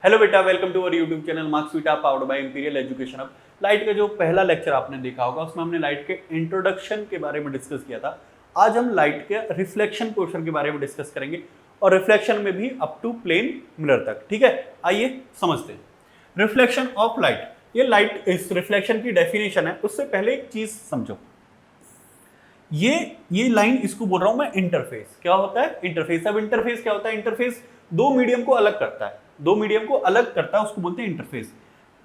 Hello बेटा, welcome to our YouTube channel Marks Vita powered by imperial education hub. Light का जो पहला lecture आपने देखा होगा उसमें हमने लाइट के इंट्रोडक्शन के बारे में डिस्कस किया था। आज हम लाइट के रिफ्लेक्शन पोर्शन के बारे में डिस्कस करेंगे और रिफ्लेक्शन में भी अप टू प्लेन मिरर तक। ठीक है, आइए समझते हैं रिफ्लेक्शन ऑफ लाइट। ये लाइट इस रिफ्लेक्शन की डेफिनेशन है, उससे पहले एक चीज समझो। ये लाइन इसको बोल रहा हूं मैं इंटरफेस। क्या होता है इंटरफेस? अब इंटरफेस क्या होता है? इंटरफेस दो मीडियम को अलग करता है, दो मीडियम को अलग करता है, उसको बोलते हैं इंटरफेस।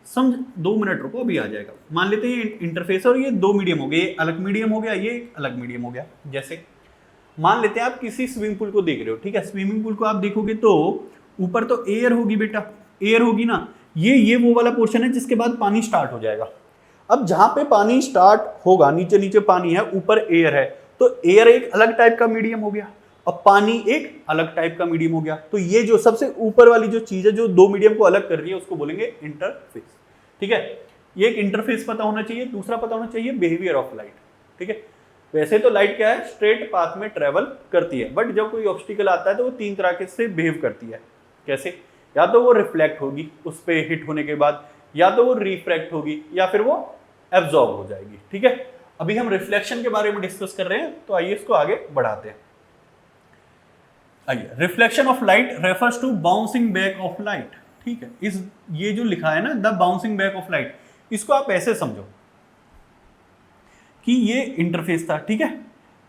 समझ, 2 मिनट रुको, अभी आ जाएगा। मान लेते हैं ये इंटरफेस और ये दो मीडियम हो गए, ये अलग मीडियम हो गया, ये अलग मीडियम हो गया। जैसे मान लेते हैं आप किसी स्विमिंग पूल को देख रहे हो, ठीक है। स्विमिंग पूल को आप देखोगे तो ऊपर तो एयर होगी बेटा, एयर होगी ना। ये वो वाला पोर्शन है जिसके बाद पानी स्टार्ट हो जाएगा। अब जहां पे पानी स्टार्ट होगा, नीचे नीचे पानी है, ऊपर एयर है, तो एयर एक अलग टाइप का मीडियम हो गया और पानी एक अलग टाइप का मीडियम हो गया। तो ये जो सबसे ऊपर वाली जो चीज है जो दो मीडियम को अलग कर रही है उसको बोलेंगे इंटरफेस। ठीक है, ये एक इंटरफेस पता होना चाहिए। दूसरा पता होना चाहिए बिहेवियर ऑफ लाइट। ठीक है, वैसे तो लाइट क्या है, स्ट्रेट पाथ में ट्रेवल करती है, बट जब कोई ऑब्स्टिकल आता है तो वो 3 तरह से बिहेव करती है। कैसे? या तो वो रिफ्लेक्ट होगी उस पर हिट होने के बाद, या तो वो रिफ्रैक्ट होगी, या फिर वो एब्जॉर्ब हो जाएगी। ठीक है, अभी हम रिफ्लेक्शन के बारे में डिस्कस कर रहे हैं, तो आइए इसको आगे बढ़ाते हैं। आइए, reflection of light refers to bouncing back of light. ठीक है, ये जो लिखा है ना, the bouncing back of light, इसको आप ऐसे समझो कि ये इंटरफेस था। ठीक है,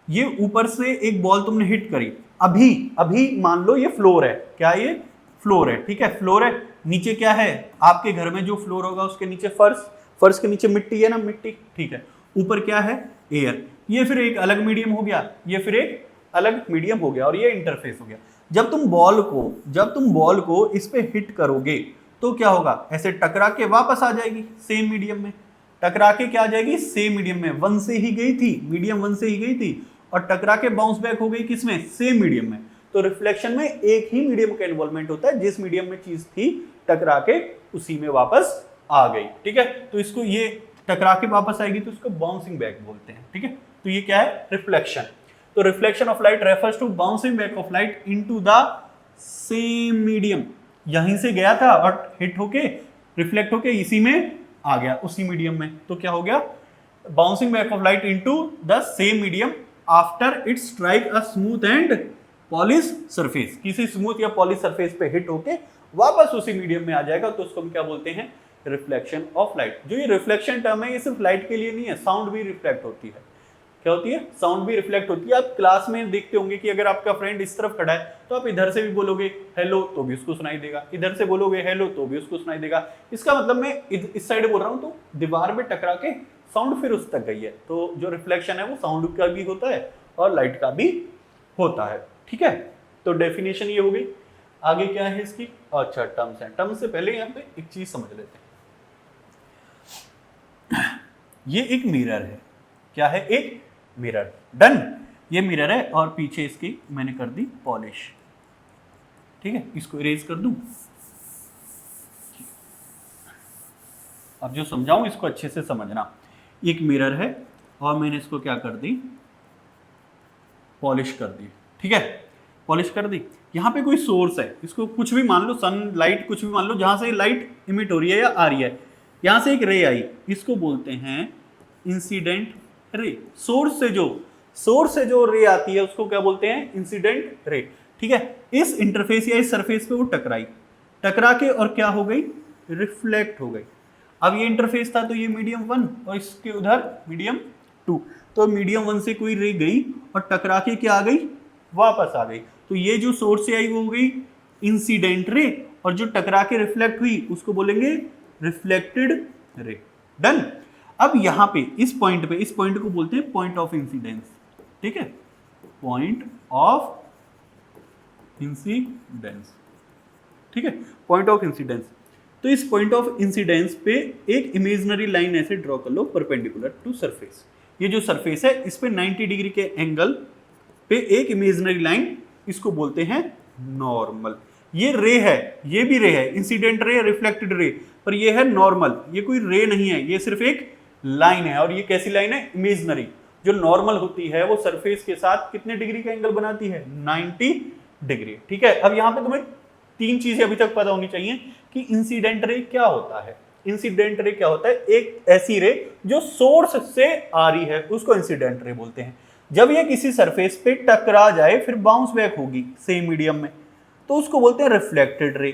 ये ऊपर से एक बॉल तुमने हिट करी, अभी मान लो ये फ्लोर है। क्या ये फ्लोर है? ठीक है, फ्लोर है। नीचे क्या है? आपके घर में जो फ्लोर होगा उसके नीचे फर्श के नीचे मिट्टी है ना, मिट्टी। ठीक है, ऊपर क्या है? एयर। ये फिर एक अलग मीडियम हो गया, ये फिर एक अलग मीडियम हो गया, और ये इंटरफेस हो गया। जब तुम बॉल को इस पे हिट करोगे तो क्या होगा? ऐसे टकरा के वापस आ जाएगी सेम मीडियम में। टकरा के क्या आ जाएगी? सेम मीडियम में। 1 से ही गई थी, मीडियम 1 से ही गई थी, और टकरा के बाउंस बैक हो गई किसमें? सेम मीडियम में। तो रिफ्लेक्शन में एक ही मीडियम का इन्वॉल्वमेंट होता है, जिस मीडियम में चीज थी टकरा के उसी में वापस आ गई। ठीक है, तो इसको ये टकरा के वापस आएगी तो इसको बाउंसिंग बैक बोलते हैं। ठीक है, तो ये क्या है? रिफ्लेक्शन। तो reflection of light refers to bouncing back of light into the same medium. यहीं से गया था और हिट होके रिफ्लेक्ट होके इसी में आ गया, उसी मीडियम में। तो क्या हो गया? Bouncing back of light into the same medium after it strike a smooth and polish surface. किसी स्मूथ या पॉलिश सरफेस पे हिट होके वापस उसी मीडियम में आ जाएगा, तो उसको हम क्या बोलते हैं? Reflection of light. जो ये रिफ्लेक्शन टर्म है ये सिर्फ लाइट के लिए नहीं है, साउंड भी रिफ्लेक्ट होती है। क्या होती है? साउंड भी रिफ्लेक्ट होती है। आप क्लास में देखते होंगे कि अगर आपका फ्रेंड इस तरफ खड़ा है तो आप इधर से भी बोलोगे हेलो तो भी उसको सुनाई देगा, इधर से बोलोगे हेलो तो भी उसको सुनाई देगा। इसका मतलब मैं इस साइड बोल रहा हूं तो दीवार में टकरा के साउंड फिर उस तक गई है। तो जो रिफ्लेक्शन है वो साउंड का भी होता है और लाइट का भी होता है। ठीक है, तो डेफिनेशन ये हो गई। आगे क्या है इसकी? अच्छा, टर्म्स है। टर्म्स से पहले यहाँ पे एक चीज समझ लेते हैं। ये एक मिरर है। क्या है? एक मिरर। डन। ये मिरर है और पीछे इसकी मैंने कर दी पॉलिश। ठीक है, इसको इरेज कर दूं। अब जो समझाऊं इसको अच्छे से समझना। एक मिरर है और मैंने इसको क्या कर दी? पॉलिश कर दी। ठीक है, पॉलिश कर दी। यहाँ पे कोई सोर्स है, इसको कुछ भी मान लो, सनलाइट कुछ भी मान लो, जहां से लाइट इमिट हो रही है या आ रही है। यहां से एक रे आई, इसको बोलते हैं इंसिडेंट रे। सोर्स से जो रे आती है उसको क्या बोलते हैं? Incident ray. ठीक है, इस इंटरफेस या इस सरफेस पे वो टकरा के और क्या हो गई? रिफ्लेक्ट हो गई। अब ये इंटरफेस था तो ये मीडियम 1 और इसके उधर मीडियम 2। तो मीडियम 1 से कोई रे गई और टकरा के क्या आ गई? वापस आ गई। तो ये जो सोर्स से आई वो हो गई इंसिडेंट रे, और जो टकरा के रिफ्लेक्ट हुई उसको बोलेंगे रिफ्लेक्टेड रे। डन। अब यहां पे इस पॉइंट को बोलते हैं पॉइंट ऑफ इंसिडेंस। ठीक है, पॉइंट ऑफ इंसिडेंस। ठीक है, पॉइंट ऑफ इंसिडेंस। तो इस पॉइंट ऑफ इंसिडेंस पे एक इमेजिनरी लाइन ऐसे ड्रॉ कर लो परपेंडिकुलर टू सरफेस। ये जो सरफेस है इस पे 90 डिग्री के एंगल पे एक इमेजिनरी लाइन, इसको बोलते हैं नॉर्मल। ये रे है, ये भी रे है, इंसिडेंट रे, रिफ्लेक्टेड रे, पर ये है नॉर्मल। ये कोई रे नहीं है, ये सिर्फ एक लाइन है। और ये कैसी लाइन है? इमेजिनरी। जो नॉर्मल होती है वो सरफेस के साथ कितने डिग्री का एंगल बनाती है? 90 डिग्री। ठीक है, अब यहां पे तुम्हें तीन चीजें अभी तक पता होनी चाहिए कि इंसिडेंट रे क्या होता है। इंसिडेंट रे क्या होता है? एक ऐसी रे जो सोर्स से आ रही है उसको इंसिडेंट रे बोलते हैं। जब ये किसी सरफेस पे टकरा जाए फिर बाउंस बैक होगी सेम मीडियम में, तो उसको बोलते हैं रिफ्लेक्टेड रे।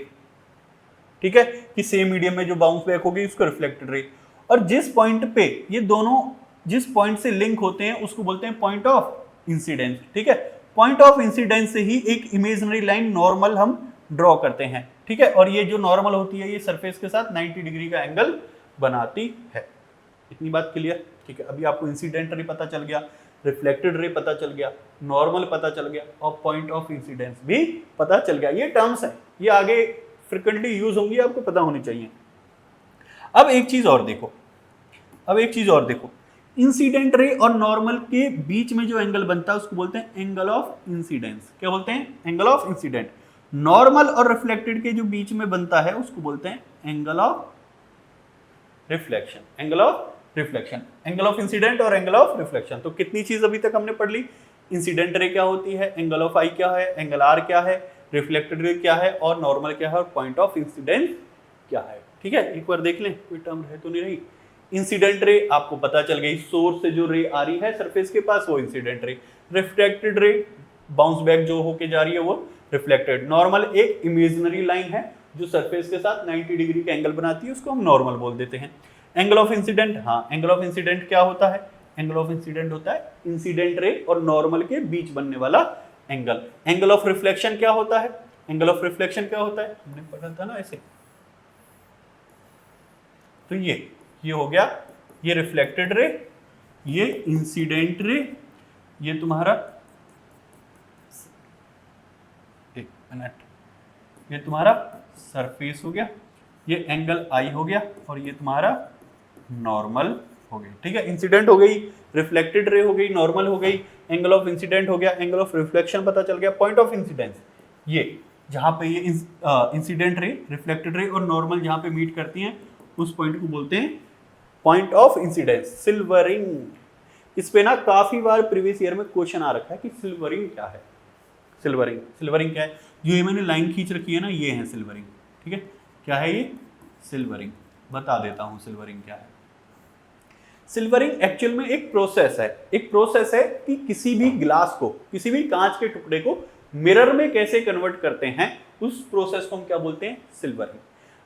ठीक है, कि सेम मीडियम में जो बाउंस बैक होगी उसको रिफ्लेक्टेड रे। और जिस पॉइंट पे ये दोनों जिस पॉइंट से लिंक होते हैं उसको बोलते हैं पॉइंट ऑफ इंसिडेंस। ठीक है, पॉइंट ऑफ इंसिडेंस से ही एक इमेजिनरी लाइन नॉर्मल हम ड्रॉ करते हैं। ठीक है, और ये जो नॉर्मल होती है ये सरफेस के साथ 90 डिग्री का एंगल बनाती है। इतनी बात क्लियर? ठीक है, अभी आपको इंसिडेंट रे पता चल गया, रिफ्लेक्टेड रे पता चल गया, नॉर्मल पता चल गया और पॉइंट ऑफ इंसिडेंस भी पता चल गया। ये टर्म्स हैं, ये आगे फ्रिक्वेंटली यूज होंगी, आपको पता होनी चाहिए। अब एक चीज और देखो, इंसिडेंट रे और नॉर्मल के बीच में जो एंगल बनता है उसको बोलते हैं एंगल ऑफ इंसिडेंस। क्या बोलते हैं? Angle of incident. नॉर्मल और रिफ्लेक्टेड के जो बीच में बनता है उसको बोलते हैं angle of reflection. Angle of reflection, angle of incident और एंगल ऑफ रिफ्लेक्शन। तो कितनी चीज अभी तक हमने पढ़ ली? इंसिडेंट रे क्या होती है, एंगल ऑफ आई क्या है, एंगल आर क्या है, रिफ्लेक्टेड रे क्या है और नॉर्मल क्या है और पॉइंट ऑफ इंसिडेंस क्या है। ठीक है, एक बार देख लें कोई टर्म है तो नहीं रही। इंसिडेंट रे आपको पता चल गई, सोर्स से जो रे आ रही है सरफेस के पास वो इंसिडेंट रे। रिफ्लेक्टेड रे बाउंस बैक जो होके जा रही है वो रिफ्लेक्टेड। नॉर्मल एक इमेजिनरी लाइन है जो सरफेस के साथ 90 डिग्री का एंगल बनाती है, उसको हम नॉर्मल बोल देते हैं। एंगल ऑफ इंसिडेंट, हाँ एंगल ऑफ इंसिडेंट क्या होता है? एंगल ऑफ इंसिडेंट होता है इंसिडेंट रे और नॉर्मल के बीच बनने वाला एंगल। एंगल ऑफ रिफ्लेक्शन क्या होता है? एंगल ऑफ रिफ्लेक्शन क्या होता है? हमने पढ़ा था ना ऐसे। तो ये हो गया, ये रिफ्लेक्टेड रे, ये इंसिडेंट रे, ये तुम्हारा एक मिनट, ये तुम्हारा सरफेस हो गया, ये एंगल आई हो गया और ये तुम्हारा नॉर्मल हो गई। ठीक है, इंसिडेंट हो गई, रिफ्लेक्टेड रे हो गई, नॉर्मल हो गई, एंगल ऑफ इंसिडेंट हो गया, एंगल ऑफ रिफ्लेक्शन पता चल गया, पॉइंट ऑफ इंसिडेंस ये जहां पे ये इंसिडेंट रे, रिफ्लेक्टेड रे और नॉर्मल जहां पे मीट करती हैं उस पॉइंट को बोलते हैं पॉइंट ऑफ इंसिडेंस। सिल्वरिंग, इस पे ना काफी बार प्रीवियस ईयर में क्वेश्चन आ रखा है कि सिल्वरिंग क्या है। सिल्वरिंग क्या है? जो ये मैंने लाइन खींच रखी है ना, ये है सिल्वरिंग। ठीक है, क्या है ये? सिल्वरिंग। बता देता हूं सिल्वरिंग क्या है। सिल्वरिंग एक्चुअल में एक प्रोसेस है कि किसी भी ग्लास को, किसी भी कांच के टुकड़े को मिरर में कैसे कन्वर्ट करते हैं, उस प्रोसेस को हम क्या बोलते हैं? सिल्वरिंग।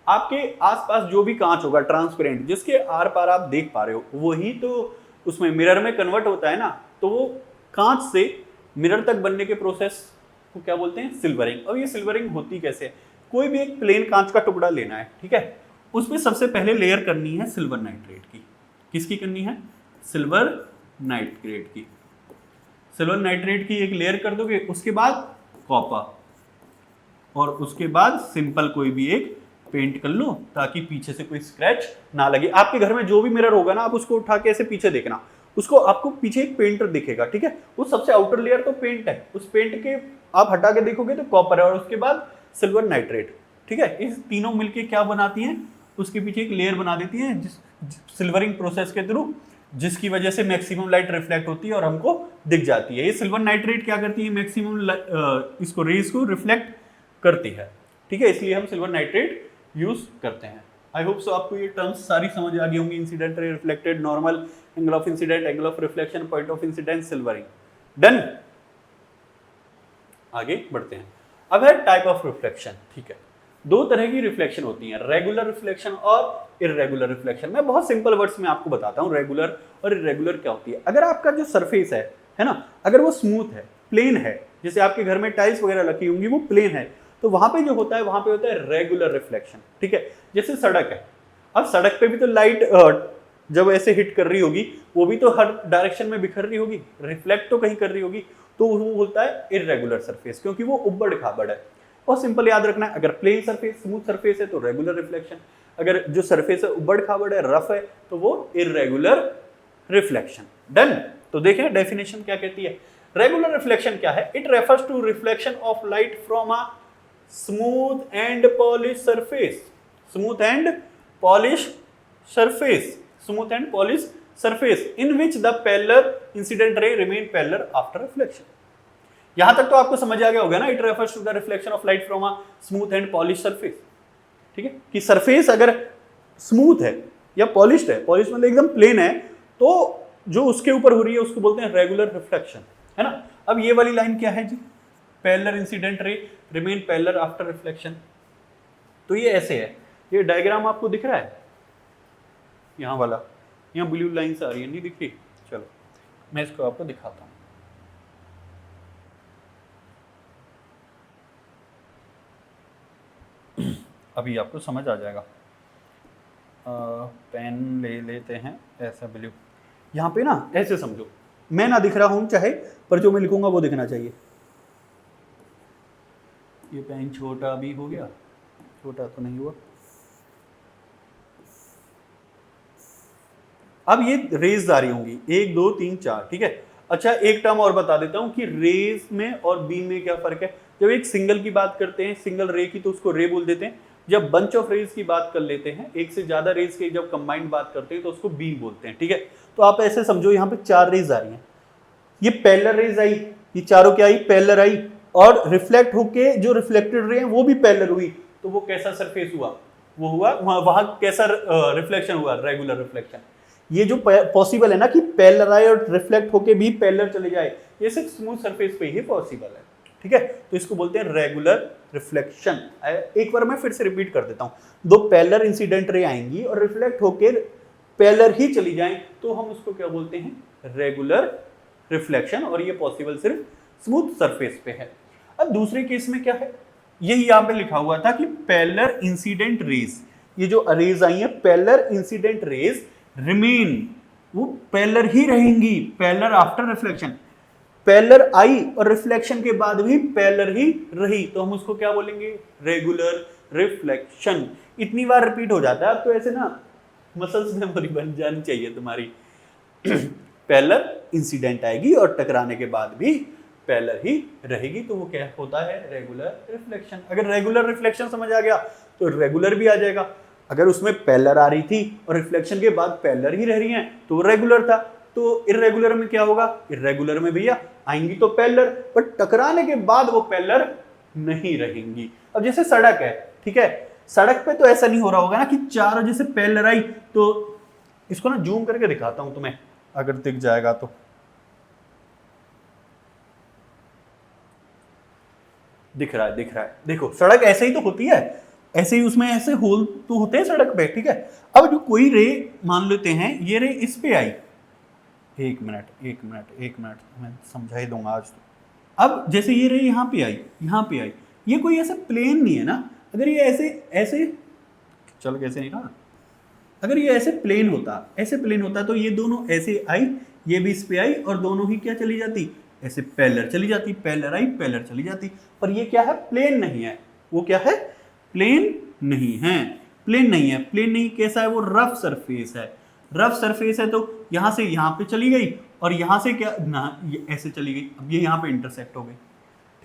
आपके आसपास जो भी कांच होगा ट्रांसपेरेंट, जिसके आर पार आप देख पा रहे हो, वही तो उसमें मिरर में कन्वर्ट होता है ना। तो वो कांच से मिरर तक बनने के प्रोसेस को क्या बोलते हैं? सिल्वरिंग। और ये सिल्वरिंग होती कैसे? कोई भी एक प्लेन कांच का टुकड़ा लेना है, ठीक है, उसमें सबसे पहले लेयर करनी है सिल्वर नाइट्रेट की। किसकी करनी है? सिल्वर नाइट्रेट की। सिल्वर नाइट्रेट की एक लेयर कर दोगे, उसके बाद कॉपर, और उसके बाद सिंपल कोई भी एक पेंट कर लो ताकि पीछे से कोई स्क्रैच ना लगे। आपके घर में जो भी मिरर होगा ना, आप उसको उठा के ऐसे पीछे देखना, उसको आपको पीछे एक पेंट दिखेगा। ठीक है, वो सबसे आउटर लेयर तो पेंट है, उस पेंट के आप हटा के देखोगे तो कॉपर है और उसके बाद सिल्वर नाइट्रेट। ठीक है, इस तीनों मिलके क्या बनाती हैं? उसके पीछे एक लेयर बना देती है सिल्वरिंग प्रोसेस के थ्रू, जिसकी वजह से मैक्सिमम लाइट रिफ्लेक्ट होती है और हमको दिख जाती है। ये सिल्वर नाइट्रेट क्या करती है? मैक्सिमम इसको रेज को रिफ्लेक्ट करती है। ठीक है, इसलिए हम सिल्वर नाइट्रेट यूज करते हैं। आई होप सो आपको ये टर्म्स सारी समझ आ गई होंगी। Incident ray, reflected, normal, angle of incident, angle of reflection, point of incidence, silvering. Done. आगे बढ़ते हैं। अब है टाइप ऑफ रिफ्लेक्शन। ठीक है, दो तरह की रिफ्लेक्शन होती है, रेगुलर रिफ्लेक्शन और इर्रेगुलर रिफ्लेक्शन। मैं बहुत सिंपल वर्ड्स में आपको बताता हूँ रेगुलर और इर्रेगुलर क्या होती है। अगर आपका जो सरफेस है ना, अगर वो स्मूथ है, प्लेन है, जैसे आपके घर में टाइल्स वगैरह लगी होंगी वो प्लेन है, तो वहां पे जो होता है वहां पे होता है रेगुलर रिफ्लेक्शन। ठीक है, जैसे सड़क है, अब सड़क पे भी तो लाइट जब ऐसे हिट कर रही होगी वो भी तो हर डायरेक्शन में बिखर रही होगी, रिफ्लेक्ट तो कहीं कर रही होगी, तो वो होता है इर्रेगुलर सरफेस, क्योंकि वो उबड़ खाबड़ है। और सिंपल याद रखना है, अगर प्लेन सरफेस, स्मूथ सरफेस है तो रेगुलर रिफ्लेक्शन, अगर जो सरफेस है उबड़ खाबड़ है, रफ है, तो वो इर्रेगुलर रिफ्लेक्शन। डन। तो देखें डेफिनेशन क्या कहती है। रेगुलर रिफ्लेक्शन क्या है? It refers to reflection of light from a smooth and polish surface. Smooth and polish surface, smooth and polish surface in which the parallel incident ray remain parallel after reflection. यहां तक तो आपको समझ आ गया होगा ना, it refers to the reflection of light from a smooth and polish surface. ठीक है, कि सरफेस अगर स्मूथ है या पॉलिश्ड है, पॉलिश मतलब एकदम प्लेन है, तो जो उसके ऊपर हो रही है उसको बोलते हैं रेगुलर रिफ्लेक्शन, है ना। अब ये वाली लाइन क्या है जी, parallel incident ray remain parallel after reflection. तो ये ऐसे है, ये डायग्राम आपको दिख रहा है, यहाँ वाला, यहाँ ब्लू लाइन्स आ रही है, नहीं दिख रही? चलो मैं इसको आपको दिखाता हूँ। अभी आपको समझ आ जाएगा। पेन ले लेते हैं ऐसा ब्लू, यहाँ पे ना ऐसे समझो, मैं ना दिख रहा हूँ चाहे, पर जो मैं लिखूंगा वो दिखना चाहिए। ये पेन छोटा भी हो गया, छोटा तो नहीं हुआ। अब ये रेज आ रही होंगी 1 2 3 4, ठीक है। अच्छा एक टर्म और बता देता हूं कि रेज में और बीम में क्या फर्क है। जब एक सिंगल की बात करते हैं, सिंगल रे की, तो उसको रे बोल देते हैं। जब बंच ऑफ रेज की बात कर लेते हैं, एक से ज्यादा रेज की जब कंबाइंड बात करते हैं, तो उसको बीम बोलते हैं, ठीक है। तो आप ऐसे समझो, यहाँ पे 4 रेज आ रही हैं, ये पैरेलल रेज आई, ये चारों क्या आई, पैरेलल आई, और रिफ्लेक्ट होके जो रिफ्लेक्टेड रे हैं वो भी पैरेलल हुई, तो वो कैसा सरफेस हुआ, वो हुआ वहां कैसा रिफ्लेक्शन हुआ, रेगुलर रिफ्लेक्शन। ये जो पॉसिबल है ना कि पैरेलल आए और रिफ्लेक्ट होके भी पैरेलल चले जाए, ये सिर्फ स्मूथ सरफेस पे ही पॉसिबल है, ठीक है। तो इसको बोलते हैं रेगुलर रिफ्लेक्शन। एक बार मैं फिर से रिपीट कर देता हूं, दो पैरेलल इंसिडेंट रे आएंगी और रिफ्लेक्ट होके पैरेलल ही चली जाएं, तो हम उसको क्या बोलते हैं, रेगुलर रिफ्लेक्शन, और ये पॉसिबल सिर्फ स्मूथ सरफेस पे है। अब दूसरे केस में क्या है, यही यहां पे लिखा हुआ था कि पैरेलल इंसिडेंट रेज, ये जो रेज आई है पैरेलल इंसिडेंट रेज रिमेन, वो पैरेलल ही रहेंगी, पैरेलल आफ्टर रिफ्लेक्शन, पैरेलल आई और रिफ्लेक्शन के बाद भी पैरेलल ही रही, तो हम उसको क्या बोलेंगे, रेगुलर रिफ्लेक्शन। इतनी बार रिपीट हो जाता है, अब तो ऐसे ना मसल्स मेमोरी बन जानी चाहिए तुम्हारी। पैरेलल इंसिडेंट आएगी और टकराने के बाद भी पैरेलल ही रहेगी, तो वो क्या होता है, रेगुलर रिफ्लेक्शन। अगर रेगुलर रिफ्लेक्शन समझ आ गया तो रेगुलर भी आ जाएगा। अगर उसमें पैरेलल आ रही थी और रिफ्लेक्शन के बाद पैरेलल ही रह रही हैं, तो रेगुलर था। तो इर्रेगुलर में क्या होगा, इर्रेगुलर में भैया आएंगी तो पैरेलल, पर टकराने के बाद वो पैरेलल नहीं रहेंगी। अब जैसे सड़क है, ठीक है, सड़क पे तो ऐसा नहीं हो रहा होगा ना कि चारों जैसे पैरेलल आई, तो इसको ना जूम करके दिखाता हूं तुम्हें, अगर दिख जाएगा तो। दिख रहा है, दिख रहा है, देखो सड़क ऐसे ही तो होती है, ऐसे ही उसमें ऐसे होल तो होते हैं सड़क पे, ठीक है। अब जो कोई रे मान लेते हैं, ये रे इस पे आई, एक मिनट मैं समझा ही दूंगा आज तो। अब जैसे ये रे यहाँ पे आई, ये कोई ऐसा प्लेन नहीं है ना। अगर ये ऐसे ऐसे चल कैसे नहीं ना, अगर ये ऐसे प्लेन होता तो ये दोनों ऐसे आई, ये भी इस पे आई, और दोनों ही क्या चली जाती, ऐसे पैरेलल चली जाती, पैरेलल आई पैरेलल चली जाती। पर ये क्या है, प्लेन नहीं है, वो क्या है, प्लेन नहीं है, प्लेन नहीं कैसा है, वो रफ सरफेस है। रफ सरफेस है तो यहां से यहां पे चली गई, और यहां से क्या ना, ये ऐसे चली गई, अब ये यहां पे इंटरसेक्ट हो गई,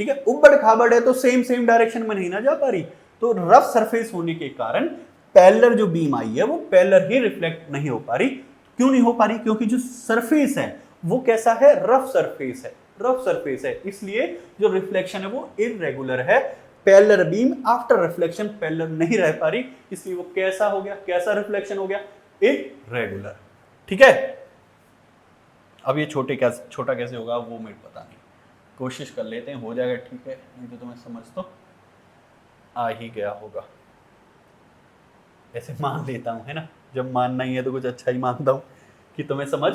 ठीक है। उबड़ खाबड़ है तो सेम डायरेक्शन में नहीं ना जा पा रही, तो रफ सरफेस होने के कारण पैरेलल जो बीम आई है वो पैरेलल ही रिफ्लेक्ट नहीं हो पा रही। क्यों नहीं हो पा रही, क्योंकि जो सरफेस है वो कैसा है, रफ सरफेस है, इसलिए जो रिफ्लेक्शन है वो इररेगुलर है। Parallel beam after reflection parallel नहीं रह पा रही, इसलिए वो कैसा हो गया, कैसा रिफ्लेक्शन हो गया, इररेगुलर, ठीक है। अब ये छोटा कैसे होगा वो मेरे पता नहीं, कोशिश कर लेते हैं, हो जाएगा ठीक है, नहीं तो तुम्हें समझ तो आ ही गया होगा, ऐसे मान लेता हूं, है ना। जब मानना ही है तो कुछ अच्छा ही मानता हूं कि तुम्हें समझ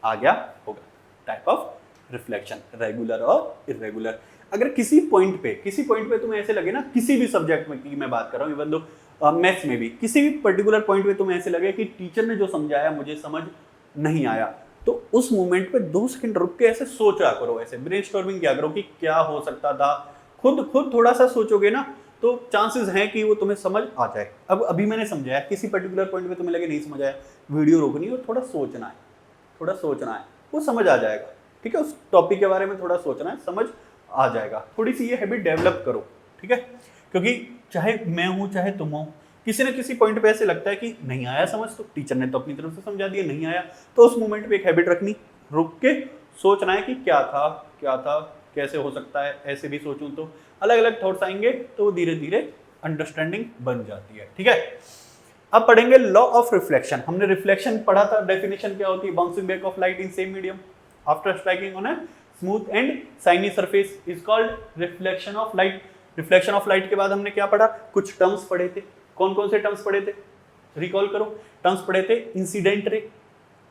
आ गया होगा। टाइप ऑफ रिफ्लेक्शन, रेगुलर और इररेगुलर। अगर किसी पॉइंट पे तुम्हें ऐसे लगे ना, किसी भी सब्जेक्ट में की मैं बात कर रहा हूँ, इवन दो मैथ्स में भी, किसी भी पर्टिकुलर पॉइंट पे तुम्हें ऐसे लगे कि टीचर ने जो समझाया मुझे समझ नहीं आया, तो उस मोमेंट पे 2 सेकंड रुक के ऐसे सोचा करो, ऐसे ब्रेनस्टॉर्मिंग किया करो कि क्या हो सकता था। खुद थोड़ा सा सोचोगे ना, तो चांसेस हैं कि वो तुम्हें समझ आ जाए। अब अभी मैंने समझाया, किसी पर्टिकुलर पॉइंट पे तुम्हें लगे नहीं समझ आया, वीडियो रोकनी और थोड़ा सोचना है, वो समझ आ जाएगा, ठीक है। उस टॉपिक के बारे में थोड़ा सोचना है, समझ आ जाएगा। थोड़ी सी ये हैबिट डेवलप करो, ठीक है। क्योंकि चाहे मैं हूं चाहे तुम हो, किसी न किसी पॉइंट पे ऐसे लगता है कि नहीं आया समझ, तो टीचर ने तो अपनी तरफ से समझा दिया, नहीं आया, तो उस मोमेंट पे एक हैबिट रखनी, रुक के सोचना है कि क्या था कैसे हो सकता है, ऐसे भी सोचूं तो अलग अलग थॉट्स आएंगे, तो धीरे धीरे अंडरस्टैंडिंग बन जाती है। ठीक है, अब पढ़ेंगे लॉ ऑफ रिफ्लेक्शन। हमने रिफ्लेक्शन पढ़ा था, डेफिनेशन क्या होती है, bouncing back of light in same medium after striking on a smooth and shiny surface is called reflection of light. Reflection of light के बाद हमने क्या पढ़ा, कुछ टर्म्स पढ़े थे। कौन कौन से टर्म्स पढ़े थे, रिकॉल करो। टर्म्स पढ़े थे इंसिडेंट रे।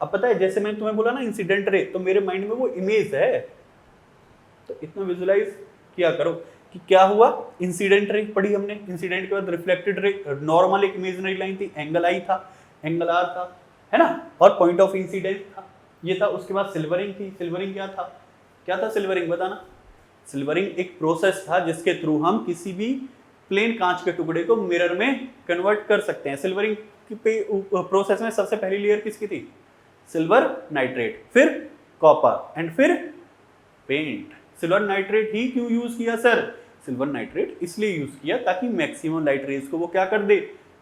अब पता है, जैसे मैंने तुम्हें बोला ना इंसिडेंट रे, तो मेरे माइंड में वो इमेज है, तो इतना विजुलाइज किया करो कि क्या हुआ। इंसिडेंट रे पढ़ी हमने, इंसिडेंट के बाद रिफ्लेक्टेड रे, नॉर्मल एक इमेजिनरी लाइन थी, एंगल आई था, एंगल आर था, है ना, और पॉइंट ऑफ इंसिडेंट था, ये था। उसके बाद सिल्वरिंग थी। सिल्वरिंग क्या था सिल्वरिंग, बताना। सिल्वरिंग एक प्रोसेस था जिसके थ्रू हम किसी भी प्लेन कांच के टुकड़े को मिरर में कन्वर्ट कर सकते हैं। सिल्वरिंग की प्रोसेस में सबसे पहली लेयर किसकी थी, सिल्वर नाइट्रेट, फिर कॉपर एंड फिर पेंट। सिल्वर नाइट्रेट ही क्यों यूज किया सर, सिल्वर नाइट्रेट इसलिए यूज किया ताकि मैक्सिमम लाइट रेज को वो क्या कर दे,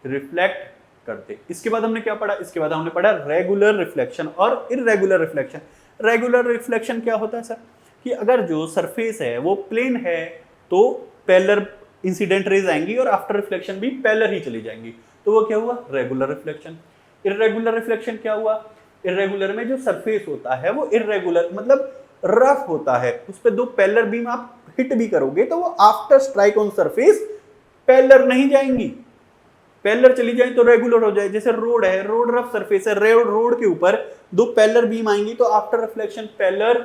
रिफ्लेक्ट कर दे। इसके बाद हमने क्या पढ़ा, इसके बाद हमने पढ़ा रेगुलर रिफ्लेक्शन और इररेगुलर रिफ्लेक्शन। रेगुलर रिफ्लेक्शन क्या होता है सर, कि अगर जो सरफेस है वो प्लेन है तो पैरेलल इंसिडेंट रेज आएंगी और आफ्टर रिफ्लेक्शन भी पैरेलल ही चली जाएंगी, तो वो क्या हुआ, रेगुलर रिफ्लेक्शन। इररेगुलर रिफ्लेक्शन क्या हुआ, इररेगुलर में जो सरफेस होता है वो इररेगुलर मतलब रफ होता है, उस पर दो पैरेलल बीम आप हिट भी करोगे तो वो after strike on surface parallel नहीं जाएंगी, पैरेलल चली जाए तो रेगुलर हो जाए। जैसे रोड है, रोड रफ सरफेस है, रोड के ऊपर दो पैरेलल बीम आएंगी तो आफ्टर रिफ्लेक्शन पैरेलल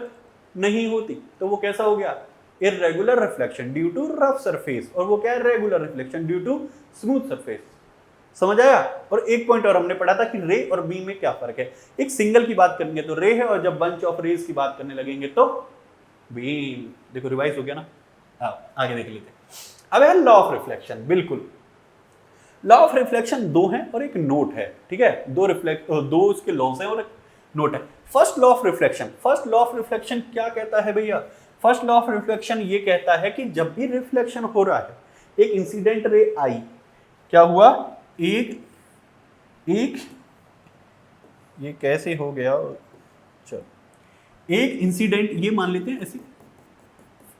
नहीं होती, तो वो कैसा हो गया, irregular reflection due to rough surface. और वो क्या है, regular reflection due to smooth surface. समझ आया। और एक पॉइंट और हमने पढ़ा था कि रे और बीम में क्या फर्क है। एक सिंगल की बात करेंगे तो रे है, और जब बंच ऑफ रेज की बात करने लगेंगे तो बीम। देखो रिवाइज हो गया ना, आगे देख लेते। अब है लॉ ऑफ रिफ्लेक्शन। बिल्कुल, लॉ ऑफ रिफ्लेक्शन दो है और एक नोट है। ठीक है, दो उसके लॉज हैं और एक नोट है। First law of reflection, first law of reflection क्या कहता है भैया, फर्स्ट लॉ ऑफ रिफ्लेक्शन ये कहता है कि जब भी रिफ्लेक्शन हो रहा है, एक इंसिडेंट रे आई, क्या हुआ, एक ये कैसे हो गया, चलो एक इंसिडेंट, ये मान लेते हैं ऐसे,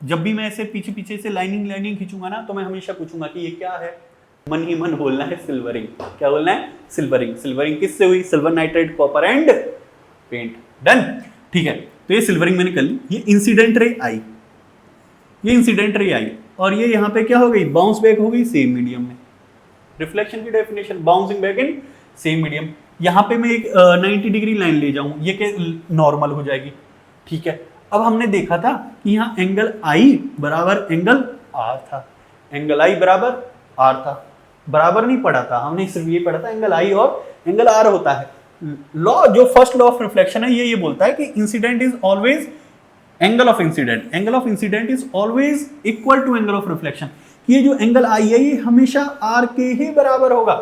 जब भी मैं ऐसे पीछे पीछे से लाइनिंग खींचूंगा ना, तो मैं हमेशा पूछूंगा कि ये क्या है, मन ही मन बोलना है सिल्वरिंग। क्या बोलना है, सिल्वरिंग। सिल्वरिंग किससे हुई, silver nitrate, copper and paint. Done, ठीक है। तो ये सिल्वरिंग मैंने कर ली। ये इंसिडेंट रे आई, ये इंसिडेंट रे आई, और ये यहाँ पे क्या हो गई, बाउंस बैक हो गई सेम मीडियम में। रिफ्लेक्शन की definition, bouncing back in same medium. यहाँ पे मैं एक 90 डिग्री लाइन ले जाऊं, ये क्या नॉर्मल हो जाएगी। ठीक है, अब हमने देखा था कि यहाँ एंगल आई बराबर एंगल आर था, एंगल आई बराबर आर था, बराबर नहीं पढ़ा था हमने, सिर्फ ये पढ़ा था एंगल आई और एंगल आर होता है। लॉ, जो फर्स्ट लॉ ऑफ रिफ्लेक्शन है, ये बोलता है कि incident is always angle of incident, angle of incident is always equal to angle of reflection. ये जो एंगल आई है ये हमेशा आर के ही बराबर होगा।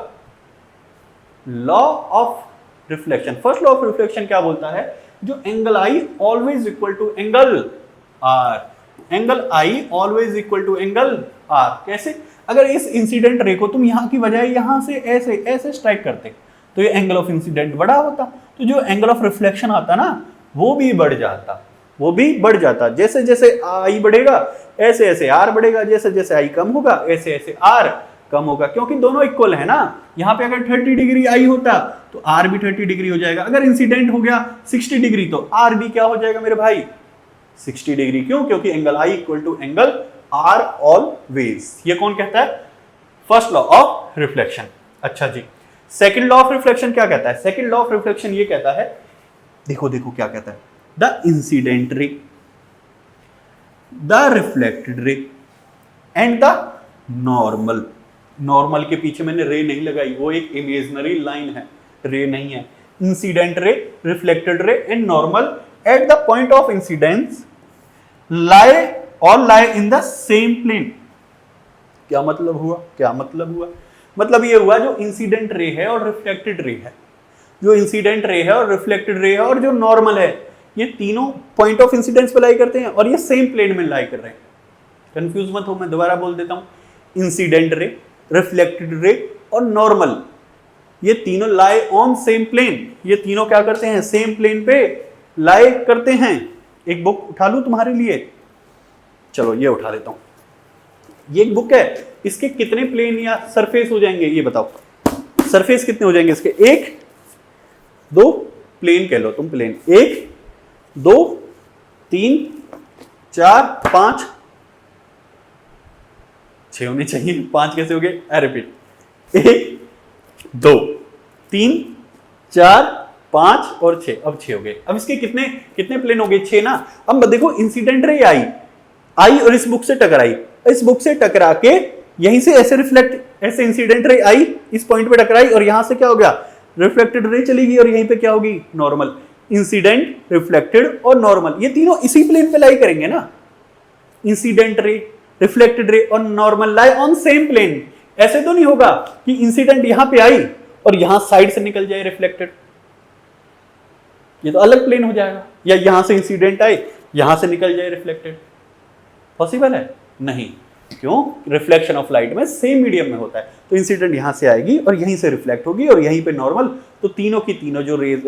Law of reflection, first law of reflection क्या बोलता है, जो angle I always equal to angle R, angle I always equal to angle R. कैसे, अगर इस इंसिडेंट रे को तुम यहां की बजाय यहां से ऐसे ऐसे स्ट्राइक करते तो ये एंगल ऑफ इंसिडेंट बड़ा होता, तो जो एंगल ऑफ रिफ्लेक्शन आता ना वो भी बढ़ जाता, वो भी बढ़ जाता। जैसे जैसे आई बढ़ेगा ऐसे ऐसे आर बढ़ेगा, जैसे जैसे आई कम होगा ऐसे ऐसे आर कम होगा, क्योंकि दोनों इक्वल है ना। यहाँ पे अगर 30 डिग्री आई होता तो आर भी 30 डिग्री हो जाएगा। अगर इंसिडेंट हो गया 60 डिग्री तो आर भी क्या हो जाएगा मेरे भाई, 60 डिग्री। क्यों, क्योंकि angle I equal to angle R always. ये कौन कहता है, फर्स्ट लॉ ऑफ रिफ्लेक्शन। अच्छा जी, सेकंड लॉ ऑफ रिफ्लेक्शन क्या कहता है, सेकंड लॉ ऑफ रिफ्लेक्शन ये कहता है, देखो देखो क्या कहता है, the incident ray, the reflected ray and the normal. Normal के पीछे मैंने रे नहीं लगाई, वो एक इमेजिनरी लाइन है, रे नहीं है। Incident ray, reflected ray and normal at the point of incidence lie in the same plane। क्या मतलब हुआ, क्या मतलब हुआ, मतलब ये हुआ जो इंसिडेंट रे है और रिफ्लेक्टेड रे है, जो इंसिडेंट रे है और रिफ्लेक्टेड रे है और जो नॉर्मल है, ये तीनों पॉइंट ऑफ इंसिडेंस पे लाई करते हैं और ये सेम प्लेन में लाई कर रहे हैं। कंफ्यूज मत हो, मैं दोबारा बोल देता हूं, इंसिडेंट रे, रिफ्लेक्टेड रे और नॉर्मल, ये तीनों लाई ऑन सेम प्लेन। ये तीनों क्या करते हैं, सेम प्लेन पे लाई करते हैं। एक बुक उठा लूं तुम्हारे लिए, चलो ये उठा लेता हूं, ये एक बुक है, इसके कितने प्लेन या सरफेस हो जाएंगे ये बताओ, सरफेस कितने हो जाएंगे इसके, 1 2 प्लेन कह लो तुम, प्लेन 1 2 3 4 5 6 होने चाहिए, 5 कैसे हो गए, आई रिपीट, 1 2 3 4 5 और 6, अब 6 हो गए। अब इसके कितने कितने प्लेन हो गए, 6 ना। अब देखो इंसिडेंट रे आई और इस बुक से टकराई, इस बुक से टकरा के यहीं से ऐसे रिफ्लेक्ट, ऐसे इंसिडेंट रे आई, इस पॉइंट पे टकराई और यहां से क्या हो गया, रिफ्लेक्टेड रे चली गई और यहीं पे क्या होगी, नॉर्मल। इंसिडेंट, रिफ्लेक्टेड और नॉर्मल, ये तीनों इसी प्लेन पे लाई करेंगे ना, इंसिडेंट रे, रिफ्लेक्टेड रे और normal lie on same plane. ऐसे तो नहीं होगा कि इंसिडेंट यहां पे आई और यहां साइड से निकल जाए रिफ्लेक्टेड, ये तो अलग प्लेन हो जाएगा। या यहां से इंसिडेंट आए, यहां से निकल जाए रिफ्लेक्टेड, पॉसिबल है नहीं, क्यों, रिफ्लेक्शन ऑफ लाइट में सेम मीडियम में होता है। तो इंसिडेंट यहां से आएगी और यहीं से रिफ्लेक्ट होगी और यहीं पे नॉर्मल, तो तीनों की तीनों जो रेज,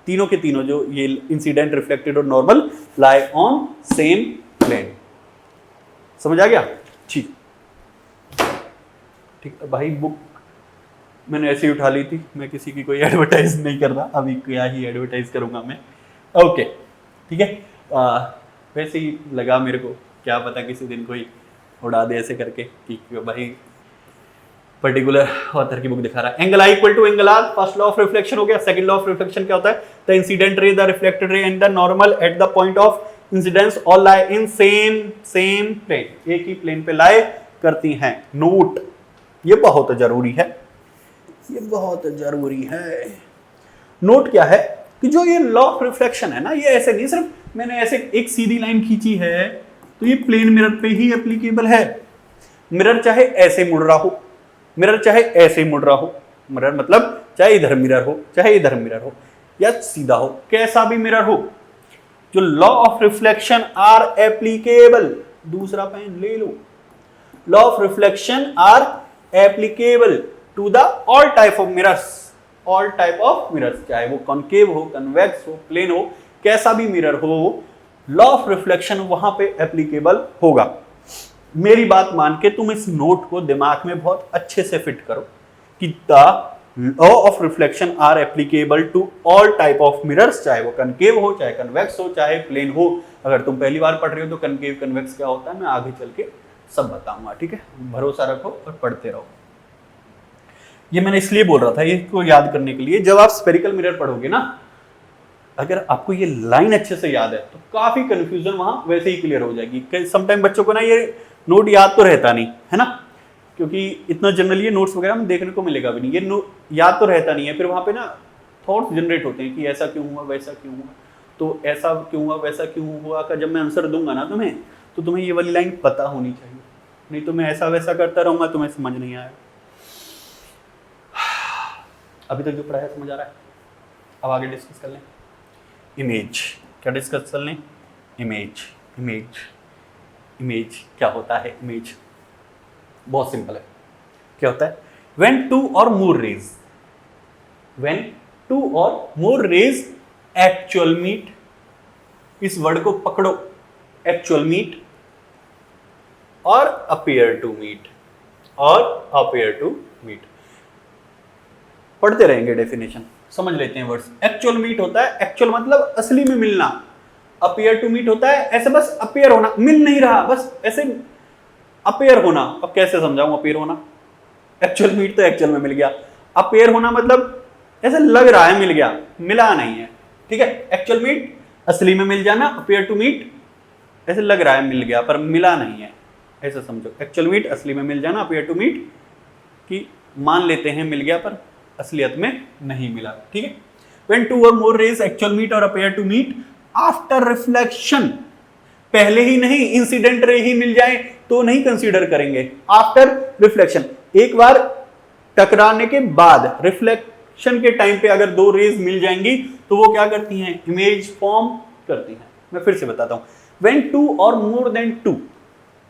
तीनों के तीनों जो ये इंसिडेंट, रिफ्लेक्टेड और normal lie on same plane. समझ आ गया, ठीक ठीक भाई। बुक मैंने ऐसे ही उठा ली थी, मैं किसी की कोई एडवर्टाइज नहीं कर रहा, अभी क्या ही एडवर्टाइज करूंगा मैं, ओके ठीक है। वैसे ही लगा मेरे को, क्या पता किसी दिन कोई उड़ा दे ऐसे करके कि भाई पर्टिकुलर ऑथर की बुक दिखा रहा है। Angle I equal to angle R, first law of reflection हो गया। सेकंड लॉ ऑफ रिफ्लेक्शन क्या होता है, the incident ray, the reflected ray and the normal at the point of incidence all lie in same plane, एक ही plane पे लाई करती हैं। नोट, ये बहुत जरूरी है, ये बहुत जरूरी है। नोट क्या है कि जो ये लॉ ऑफ रिफ्लेक्शन है ना, ये ऐसे नहीं सिर्फ मैंने ऐसे एक सीधी लाइन खींची है तो ये प्लेन मिरर पे ही एप्लीकेबल है। मिरर चाहे ऐसे मुड़ रहा हो, मिरर चाहे ऐसे मुड़ रहा हो, मिरर मतलब चाहे इधर मिरर हो चाहे इधर मिरर हो या सीधा हो, कैसा भी मिरर हो, जो law of reflection are applicable. दूसरा पेन ले लो, law of reflection are applicable to the all type of mirrors, all type of mirrors, चाहे वो कॉनकेव हो, कन्वेक्स हो, प्लेन हो, कैसा भी मिरर हो, लॉ ऑफ रिफ्लेक्शन वहां पे एप्लीकेबल होगा। मेरी बात मान के तुम इस नोट को दिमाग में बहुत अच्छे से फिट करो कि the law of reflection are applicable to all type of mirrors, चाहे वो कनकेव हो, चाहे कन्वेक्स हो, चाहे प्लेन हो। अगर तुम पहली बार पढ़ रहे हो तो कनकेव कन्वेक्स क्या होता है मैं आगे चल के सब बताऊंगा, ठीक है, भरोसा रखो और पढ़ते रहो। ये मैंने इसलिए बोल रहा था ये को याद करने के लिए, जब आप स्फेरिकल मिरर पढ़ोगे ना, अगर आपको ये लाइन अच्छे से याद है तो काफी कंफ्यूजन वहां वैसे ही क्लियर हो जाएगी। समटाइम बच्चों को ना ये नोट याद तो रहता नहीं है ना, क्योंकि इतना जनरली नोट्स वगैरह में देखने को मिलेगा भी नहीं, ये याद तो रहता नहीं है। फिर वहां पे ना थॉट्स जनरेट होते हैं कि ऐसा क्यों हुआ, वैसा क्यों हुआ, तो ऐसा क्यों हुआ, वैसा क्यों हुआ का जब मैं आंसर दूंगा ना तुम्हें, तो तुम्हें ये वाली लाइन पता होनी चाहिए, नहीं तो मैं ऐसा वैसा करता रहूंगा, तुम्हें समझ नहीं आया। अभी तक जो पढ़ाया समझ आ रहा है? अब आगे डिस्कस कर लें। इमेज, क्या डिस्कस कर लें? इमेज, इमेज, इमेज क्या होता है? इमेज बहुत सिंपल है, क्या होता है? when two or more rays, when two or more rays actual meet, इस वर्ड को पकड़ो, actual meet और appear to meet, और appear to meet, पढ़ते रहेंगे डेफिनेशन, समझ लेते हैं वर्ड्स। एक्चुअल मीट होता है, एक्चुअल मतलब असली में मिलना, अपीयर टू मीट होता है ऐसे बस अपीयर होना, मिल नहीं रहा, बस ऐसे अपीयर होना। अब कैसे समझाऊं अपीयर होना? एक्चुअल मीट तो एक्चुअल में मिल गया, अपीयर होना मतलब ऐसे लग रहा है मिल गया, मिला नहीं है, ठीक है। एक्चुअल मीट असली में मिल जाना, अपीयर टू मीट ऐसे लग रहा है मिल गया पर मिला नहीं है, ऐसे समझो। एक्चुअल मीट असली में मिल जाना, अपीयर टू मीट कि मान लेते हैं मिल गया पर असलियत में नहीं मिला, ठीक है। When two or more rays actual meet or appear to meet after reflection, पहले ही नहीं, इंसिडेंट रे ही मिल जाए तो नहीं कंसीडर करेंगे, आफ्टर रिफ्लेक्शन, एक बार टकराने के बाद रिफ्लेक्शन के टाइम पे अगर दो रेज मिल जाएंगी तो वो क्या करती हैं? इमेज फॉर्म करती हैं। मैं फिर से बताता हूं, when two or more than two,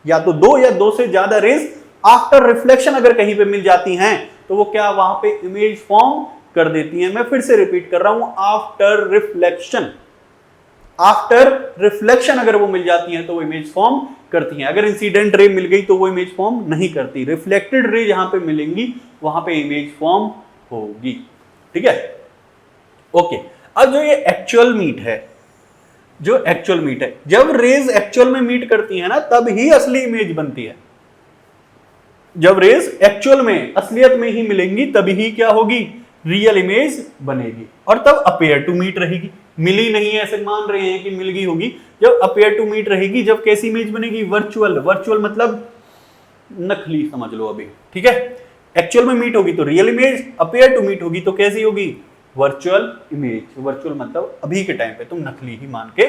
या तो दो या दो से ज्यादा रेज आफ्टर रिफ्लेक्शन अगर कहीं पे मिल जाती हैं तो वो क्या वहां पे इमेज फॉर्म कर देती हैं। मैं फिर से रिपीट कर रहा हूं, आफ्टर रिफ्लेक्शन, आफ्टर रिफ्लेक्शन अगर वो मिल जाती हैं तो वो इमेज फॉर्म करती हैं। अगर इंसिडेंट रे मिल गई तो वो इमेज फॉर्म नहीं करती। रिफ्लेक्टेड रे जहां पे मिलेंगी वहां पे इमेज फॉर्म होगी। ठीक है, ओके। अब जो ये एक्चुअल मीट है, जो एक्चुअल मीट है, जब रेज एक्चुअल में मीट करती है ना तब ही असली इमेज बनती है। जब रेज एक्चुअल में असलियत में ही मिलेंगी तभी क्या होगी, रियल इमेज बनेगी, और तब अपेयर टू मीट रहेगी। मिली नहीं है ऐसे मान रहे हैं कि मिल गई होगी, जब अपेयर टू मीट रहेगी, जब कैसी इमेज बनेगी, वर्चुअल। वर्चुअल मतलब नकली समझ लो अभी, ठीक है। एक्चुअल में मीट होगी तो real image, appear to meet होगी तो कैसी होगी, वर्चुअल इमेज। वर्चुअल मतलब अभी के टाइम पे तुम नकली ही मान के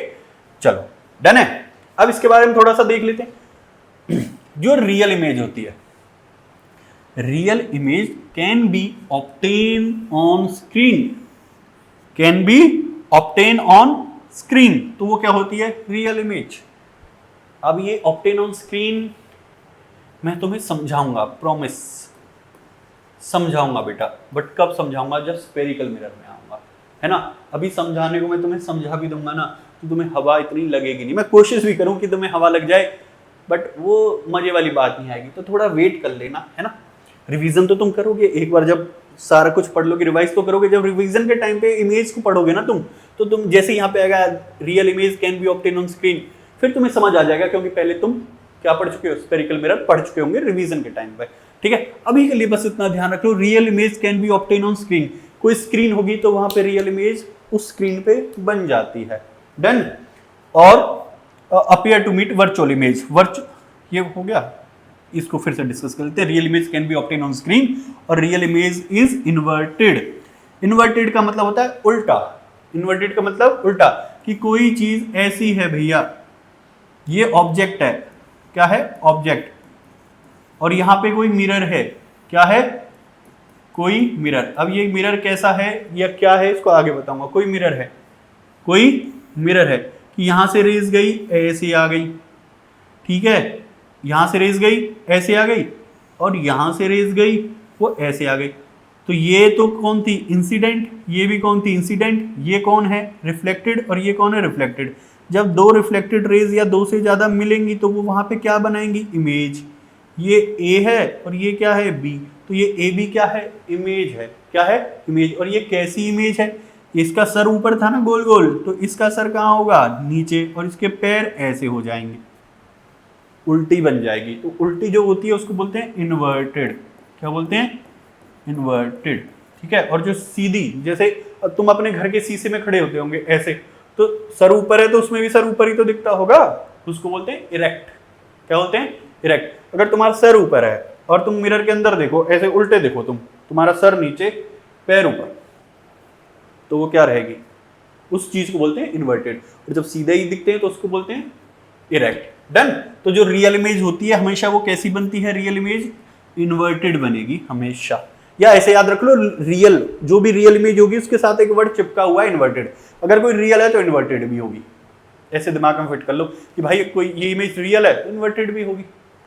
चलो। डन है। अब इसके बारे में थोड़ा सा देख लेते हैं। जो रियल इमेज होती है, real image can be obtain on screen, can be obtain on screen, तो वो क्या होती है, रियल इमेज। अब ये ऑब्टेन ऑन स्क्रीन मैं तुम्हें समझाऊंगा, प्रॉमिस समझाऊंगा बेटा, बट कब समझाऊंगा, जब स्फेरिकल मिरर में आऊंगा, है ना। अभी समझाने को मैं तुम्हें समझा भी दूंगा ना तो तुम्हें हवा इतनी लगेगी नहीं। मैं कोशिश भी करूं कि तुम्हें हवा लग जाए, बट वो मजे वाली बात नहीं आएगी, तो थोड़ा वेट कर लेना, है ना। रिवीजन तो तुम करोगे, एक बार जब सारा कुछ पढ़ लोगे, रिवाइज तो करोगे। जब रिवीजन के टाइम पे इमेज को पढ़ोगे ना तुम, तो तुम जैसे यहाँ पे आएगा real image can be obtain on screen, फिर तुम्हें समझ आ जाएगा, क्योंकि पहले तुम क्या पढ़ चुके हो, स्फेरिकल मिरर पढ़ चुके होंगे रिवीजन के टाइम पे। ठीक है, अभी के लिए बस इतना ध्यान रख लो, real image can be obtain on screen. कोई स्क्रीन होगी तो वहां पे रियल इमेज उस स्क्रीन पे बन जाती है। डन। और appear to meet virtual image, ये हो गया। इसको फिर से डिस्कस कर लेते हैं। Real image can be obtain on screen और real image is inverted. Inverted का मतलब होता है उल्टा। इन्वर्टेड का मतलब उल्टा, कि कोई चीज ऐसी है भैया, ये ऑब्जेक्ट है, क्या है, ऑब्जेक्ट, और यहां पे कोई मिरर है, क्या है, कोई मिरर। अब ये मिरर कैसा है या क्या है इसको आगे बताऊंगा। कोई मिरर है, कोई मिरर है कि यहां से रेज गई ऐसे आ गई, ठीक है, यहां से रेज गई ऐसे आ गई, और यहां से रेज गई वो ऐसे आ गई। तो ये तो कौन थी, इंसिडेंट, ये भी कौन थी, इंसिडेंट, ये कौन है, रिफ्लेक्टेड, और ये कौन है, रिफ्लेक्टेड। जब दो रिफ्लेक्टेड रेज या दो से ज्यादा मिलेंगी तो वो वहां पे क्या बनाएंगी, इमेज। ये ए है और ये क्या है, बी, तो ये ए बी क्या है, इमेज है, क्या है, इमेज। और ये कैसी इमेज है, इसका सर ऊपर था ना गोल गोल, तो इसका सर कहाँ होगा, नीचे, और इसके पैर ऐसे हो जाएंगे, उल्टी बन जाएगी। तो उल्टी जो होती है उसको बोलते हैं इन्वर्टेड। क्या बोलते हैं, इन्वर्टेड। ठीक है। और जो सीधी, जैसे तुम अपने घर के शीशे में खड़े होते होंगे ऐसे, तो सर ऊपर है तो उसमें भी सर ऊपर ही तो दिखता होगा, उसको बोलते हैं इरेक्ट। क्या बोलते हैं, इरेक्ट। अगर तुम्हारा सर ऊपर है और तुम मिरर के अंदर देखो, ऐसे उल्टे देखो तुम, तुम्हारा सर नीचे पैर ऊपर, तो वो क्या रहेगी, उस चीज को बोलते हैं इन्वर्टेड। और जब सीधे ही दिखते हैं तो उसको बोलते हैं इरेक्ट। डन। तो जो रियल इमेज होती है हमेशा वो कैसी बनती है, रियल इमेज इन्वर्टेड बनेगी हमेशा। या ऐसे याद रख लो, रियल, जो भी रियल इमेज होगी उसके साथ एक वर्ड चिपका हुआ है, इन्वर्टेड। अगर कोई रियल है तो इन्वर्टेड भी होगी। ऐसे दिमाग में फिट कर लो कि भाई कोई ये इमेज रियल है तो इन्वर्टेड भी होगी।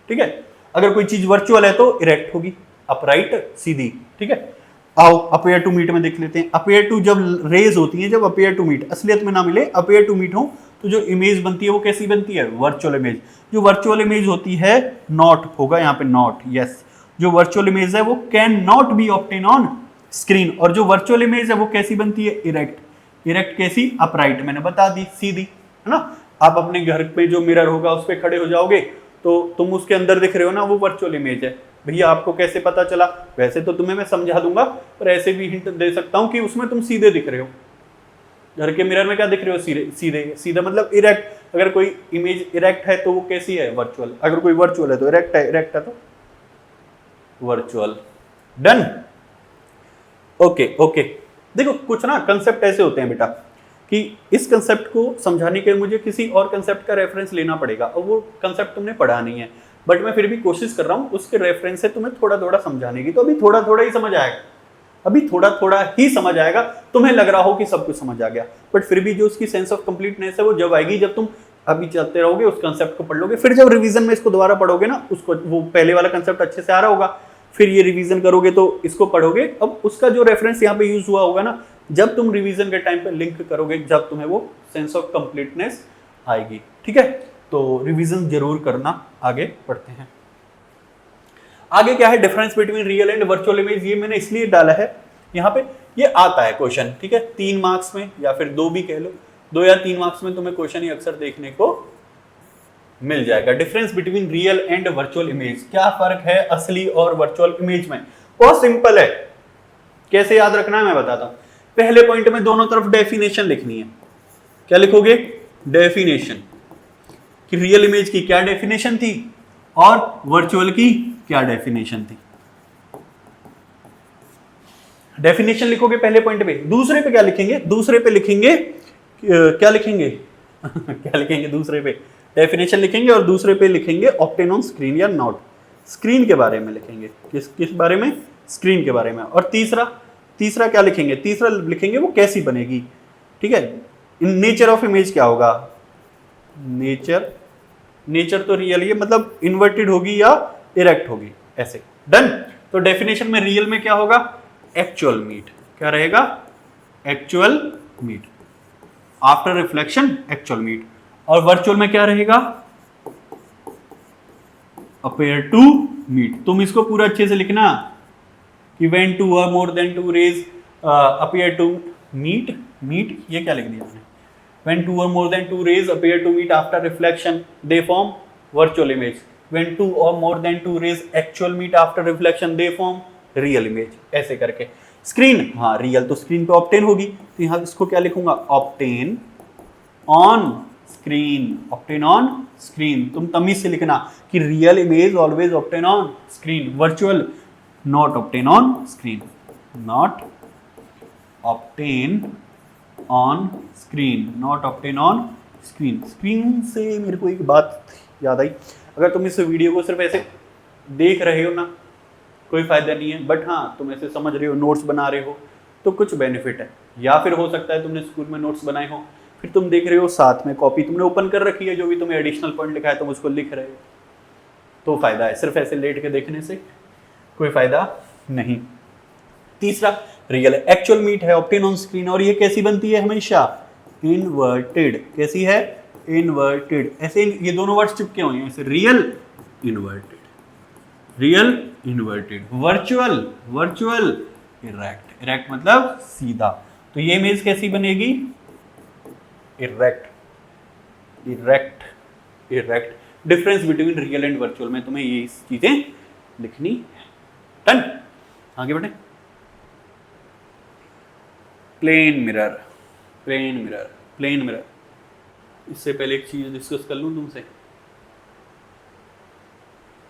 ठीक है। अगर कोई चीज वर्चुअल है तो इरेक्ट होगी, अपराइट, सीधी। ठीक है। आओ अपेयर टू मीट में देख लेते हैं। अपेयर टू जब रेज होती है, जब अपेयर टू मीट, असलियत में ना मिले, अपेयर टू मीट हो, तो जो इमेज बनती है वो कैसी बनती है, वर्चुअल इमेज। जो वर्चुअल इमेज होती है, नॉट होगा यहाँ पे, नॉट, यस। जो वर्चुअल इमेज है वो can not be obtain on screen, और जो वर्चुअल इमेज है वो कैसी बनती है, इरेक्ट। इरेक्ट कैसी, अपराइट, मैंने बता दी, सीधी, है ना। आप अपने घर पे जो मिरर होगा उस पर खड़े हो जाओगे तो तुम उसके अंदर दिख रहे हो ना, वो वर्चुअल इमेज है। भैया आपको कैसे पता चला, वैसे तो तुम्हें मैं समझा दूंगा, पर ऐसे भी हिंट दे सकता हूं कि उसमें तुम सीधे दिख रहे हो। घर के मिरर में क्या दिख रहे हो, सीधे, सीधे, सीधा मतलब इरेक्ट। अगर कोई इमेज इरेक्ट है तो वो कैसी है, वर्चुअल। अगर कोई वर्चुअल है तो इरेक्ट है, इरेक्ट है तो वर्चुअल। डन। Okay okay. देखो कुछ ना कंसेप्ट ऐसे होते हैं बेटा कि इस कंसेप्ट को समझाने के लिए मुझे किसी और कंसेप्ट का रेफरेंस लेना पड़ेगा, और वो कंसेप्ट तुमने पढ़ा नहीं है, बट मैं फिर भी कोशिश कर रहा हूँ उसके रेफरेंस से तुम्हें थोड़ा थोड़ा समझाने की। तो अभी थोड़ा थोड़ा ही समझ आएगा, अभी थोड़ा थोड़ा ही समझ आएगा। तुम्हें लग रहा हो कि सब कुछ समझ आ गया, बट फिर भी जो उसकी सेंस ऑफ कंप्लीटनेस है वो जब आएगी, जब तुम अभी चलते रहोगे, उस कंसेप्ट को पढ़ लोगे, फिर जब रिवीजन में इसको दोबारा पढ़ोगे ना, उसको वो पहले वाला कंसेप्ट अच्छे से आ रहा होगा, फिर ये रिवीजन करोगे तो इसको पढ़ोगे। अब उसका जो रेफरेंस यहाँ पे यूज हुआ होगा ना, जब तुम रिवीजन के टाइम पे लिंक करोगे, जब तुम्हें वो सेंस ऑफ कंप्लीटनेस आएगी। ठीक है, तो रिवीजन जरूर करना। आगे पढ़ते हैं। आगे क्या है, difference between real and virtual image. ये मैंने इसलिए डाला है यहाँ पे, ये आता है क्वेश्चन। ठीक है, 3 मार्क्स में या फिर 2 भी कह लो, 2 या 3 मार्क्स में तुम्हें क्वेश्चन ही अक्सर देखने को मिल जाएगा। Difference between real and virtual image, क्या फर्क है असली और वर्चुअल इमेज में? बहुत सिंपल है, कैसे याद रखना है मैं बताता हूं। पहले पॉइंट में दोनों तरफ डेफिनेशन लिखनी है। क्या लिखोगे? डेफिनेशन, कि रियल इमेज की क्या डेफिनेशन थी और वर्चुअल की क्या डेफिनेशन थी। डेफिनेशन लिखोगे पहले पॉइंट पे। दूसरे पे क्या लिखेंगे? दूसरे पे लिखेंगे क्या लिखेंगे क्या लिखेंगे दूसरे पे? डेफिनेशन लिखेंगे और दूसरे पे लिखेंगे ऑब्टेन ऑन स्क्रीन या नॉट। स्क्रीन के बारे में लिखेंगे। किस बारे में? स्क्रीन के बारे में। और तीसरा क्या लिखेंगे? तीसरा लिखेंगे वो कैसी बनेगी। ठीक है, इन नेचर ऑफ इमेज क्या होगा? नेचर तो रियल ही है, मतलब इन्वर्टेड होगी या इरेक्ट होगी, ऐसे। डन। तो डेफिनेशन में रियल में क्या होगा? Actual meet. क्या रहेगा? Actual meet. After reflection actual meet. और वर्चुअल में क्या रहेगा? Appear to meet. तुम इसको पूरा अच्छे से लिखना कि when 2 or more than 2 rays appear to meet, ये क्या लिख दिया मैंने? When 2 or more than 2 rays appear to meet after reflection, they form virtual image. When 2 or more than 2 rays actual meet after reflection, they form real image. ऐसे करके। Screen, हाँ real तो screen पे ऑब्टेन होगी, तो यहाँ इसको क्या लिखूंगा? Obtain on screen. Obtain on screen. तुम तमीज से लिखना कि real image always obtain on screen, virtual not obtain on screen. Not obtain on screen, not obtain on screen. Screen से मेरे को एक बात याद आई, अगर तुम इस वीडियो को सिर्फ ऐसे देख रहे हो ना, कोई फायदा नहीं है, बट हाँ तुम ऐसे समझ रहे हो, नोट्स बना रहे हो, तो कुछ बेनिफिट है। या फिर हो सकता है तुमने स्कूल में नोट्स बनाए हो, फिर तुम देख रहे हो, साथ में कॉपी तुमने ओपन कर रखी है, जो भी तुम्हें एडिशनल पॉइंट लिखा है तुम उसको लिख रहे हो, तो फायदा है। सिर्फ ऐसे लेट के देखने से कोई फायदा नहीं। तीसरा, रियल एक्चुअल मीट है ऑब्टेन ऑन स्क्रीन, और ये कैसी बनती है? हमेशा इन्वर्टेड। कैसी है? इन्वर्टेड। ऐसे ये दोनों वर्ड्स चिपके हुए हैं ऐसे, real inverted, real inverted. Virtual erect. Erect मतलब सीधा। तो ये इमेज कैसी बनेगी? Erect. Difference between real and virtual में तुम्हें ये चीजें लिखनी है। डन। आगे बढ़े। Plane mirror. इससे पहले एक चीज डिस्कस कर लूं तुमसे।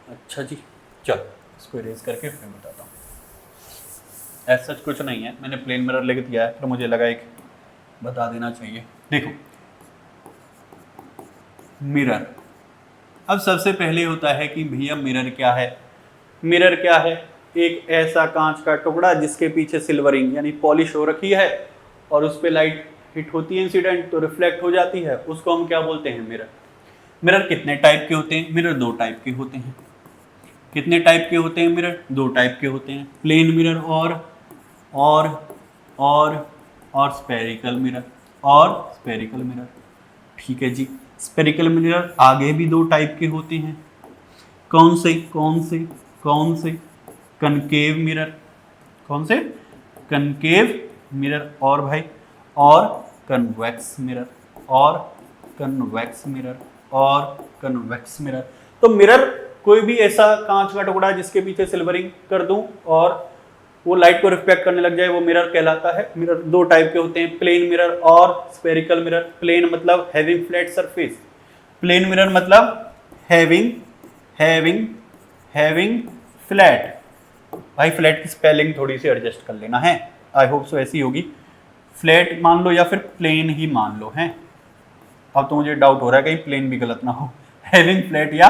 अच्छा जी, चल इसको इरेज करके फिर बताता हूँ। ऐसा कुछ नहीं है, मैंने प्लेन मिरर लिख दिया है, तो मुझे लगा एक बता देना चाहिए। देखो, मिरर, अब सबसे पहले होता है कि भैया मिरर क्या है? मिरर क्या है? एक ऐसा कांच का टुकड़ा जिसके पीछे सिल्वरिंग यानी पॉलिश हो रखी है, और उस पर लाइट हिट होती है इंसिडेंट, तो रिफ्लेक्ट हो जाती है, उसको हम क्या बोलते हैं? मिरर। मिरर कितने टाइप के होते हैं? मिरर 2 टाइप के होते हैं। कितने टाइप के होते हैं मिरर? 2 टाइप के होते हैं, प्लेन मिरर और स्फेरिकल मिरर। ठीक है जी। स्फेरिकल मिरर आगे भी 2 टाइप के होते हैं। कौन से? Concave mirror. कौन से? Concave mirror. और भाई, और कन्वेक्स मिरर। तो मिरर कोई भी ऐसा कांच का टुकड़ा जिसके पीछे सिल्वरिंग कर दूं और वो लाइट को रिफ्लेक्ट करने लग जाए, वो मिरर कहलाता है। मिरर 2 टाइप के होते हैं, प्लेन मिरर और स्फेरिकल मिरर। प्लेन मतलब having flat surface, plane mirror मतलब हैविंग फ्लैट। भाई फ्लैट की स्पेलिंग थोड़ी सी एडजस्ट कर लेना है, आई होप सो ऐसी होगी। फ्लैट मान लो या फिर प्लेन ही मान लो है। अब तो मुझे डाउट हो रहा है कहीं प्लेन भी गलत ना हो। हैविंग फ्लैट या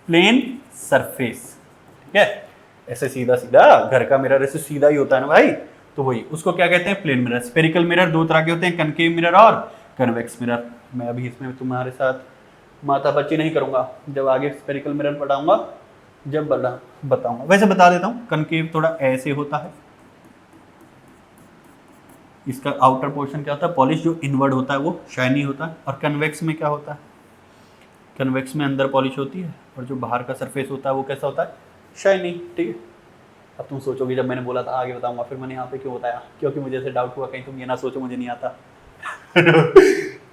प्लेन सरफेस। ठीक है, ऐसे सीधा घर का मिरर ऐसे सीधा ही होता है ना भाई, तो वही उसको क्या कहते हैं? Plane mirror. स्फेरिकल मिरर 2 तरह के होते हैं, कनकेव मिरर और कन्वेक्स मिरर। मैं अभी इसमें तुम्हारे साथ माथापच्ची नहीं करूंगा, जब आगे स्फेरिकल मिरर पढ़ाऊंगा जब बताऊंगा। वैसे बता देता हूँ, कनकेव थोड़ा ऐसे होता है, इसका आउटर पोर्शन क्या होता है, पॉलिश, जो इनवर्ड होता है वो शाइनी होता है। और कन्वेक्स में क्या होता है, कन्वेक्स में अंदर पॉलिश होती है और जो बाहर का सरफेस होता है वो कैसा होता है, शाइनी। ठीक है, अब तुम सोचोगे जब मैंने बोला था आगे बताऊंगा, फिर मैंने यहाँ पे क्यों बताया, क्योंकि मुझे ऐसे डाउट हुआ कहीं तुम ये ना सोचो मुझे नहीं आता।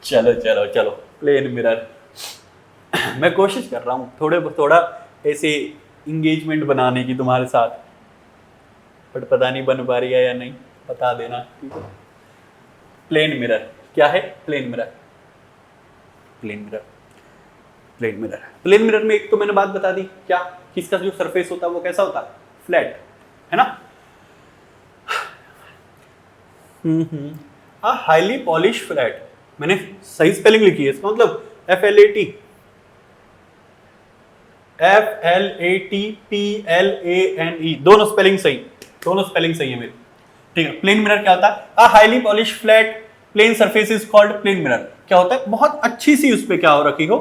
चलो चलो चलो, प्लेन मिरर। मैं कोशिश कर रहा हूँ थोड़ा ऐसे इंगेजमेंट बनाने की तुम्हारे साथ, बट पता नहीं बन पा रही है या नहीं, बता देना। ठीक है, प्लेन मिरर क्या है, plane mirror, plane mirror, plane mirror. Plane mirror में एक तो मैंने बात बता दी क्या, कि इसका जो सरफेस होता है वो कैसा होता है, फ्लैट, है ना। हाईली पॉलिश फ्लैट, मैंने सही स्पेलिंग लिखी है, इसका मतलब FLAT, FLATPLANE, दोनों स्पेलिंग सही, दोनों स्पेलिंग सही है मेरी। ठीक है, प्लेन मिरर क्या होता है, highly polish flat plane surface is called plane mirror. क्या होता है, बहुत अच्छी सी उस पे क्या हो रखी हो,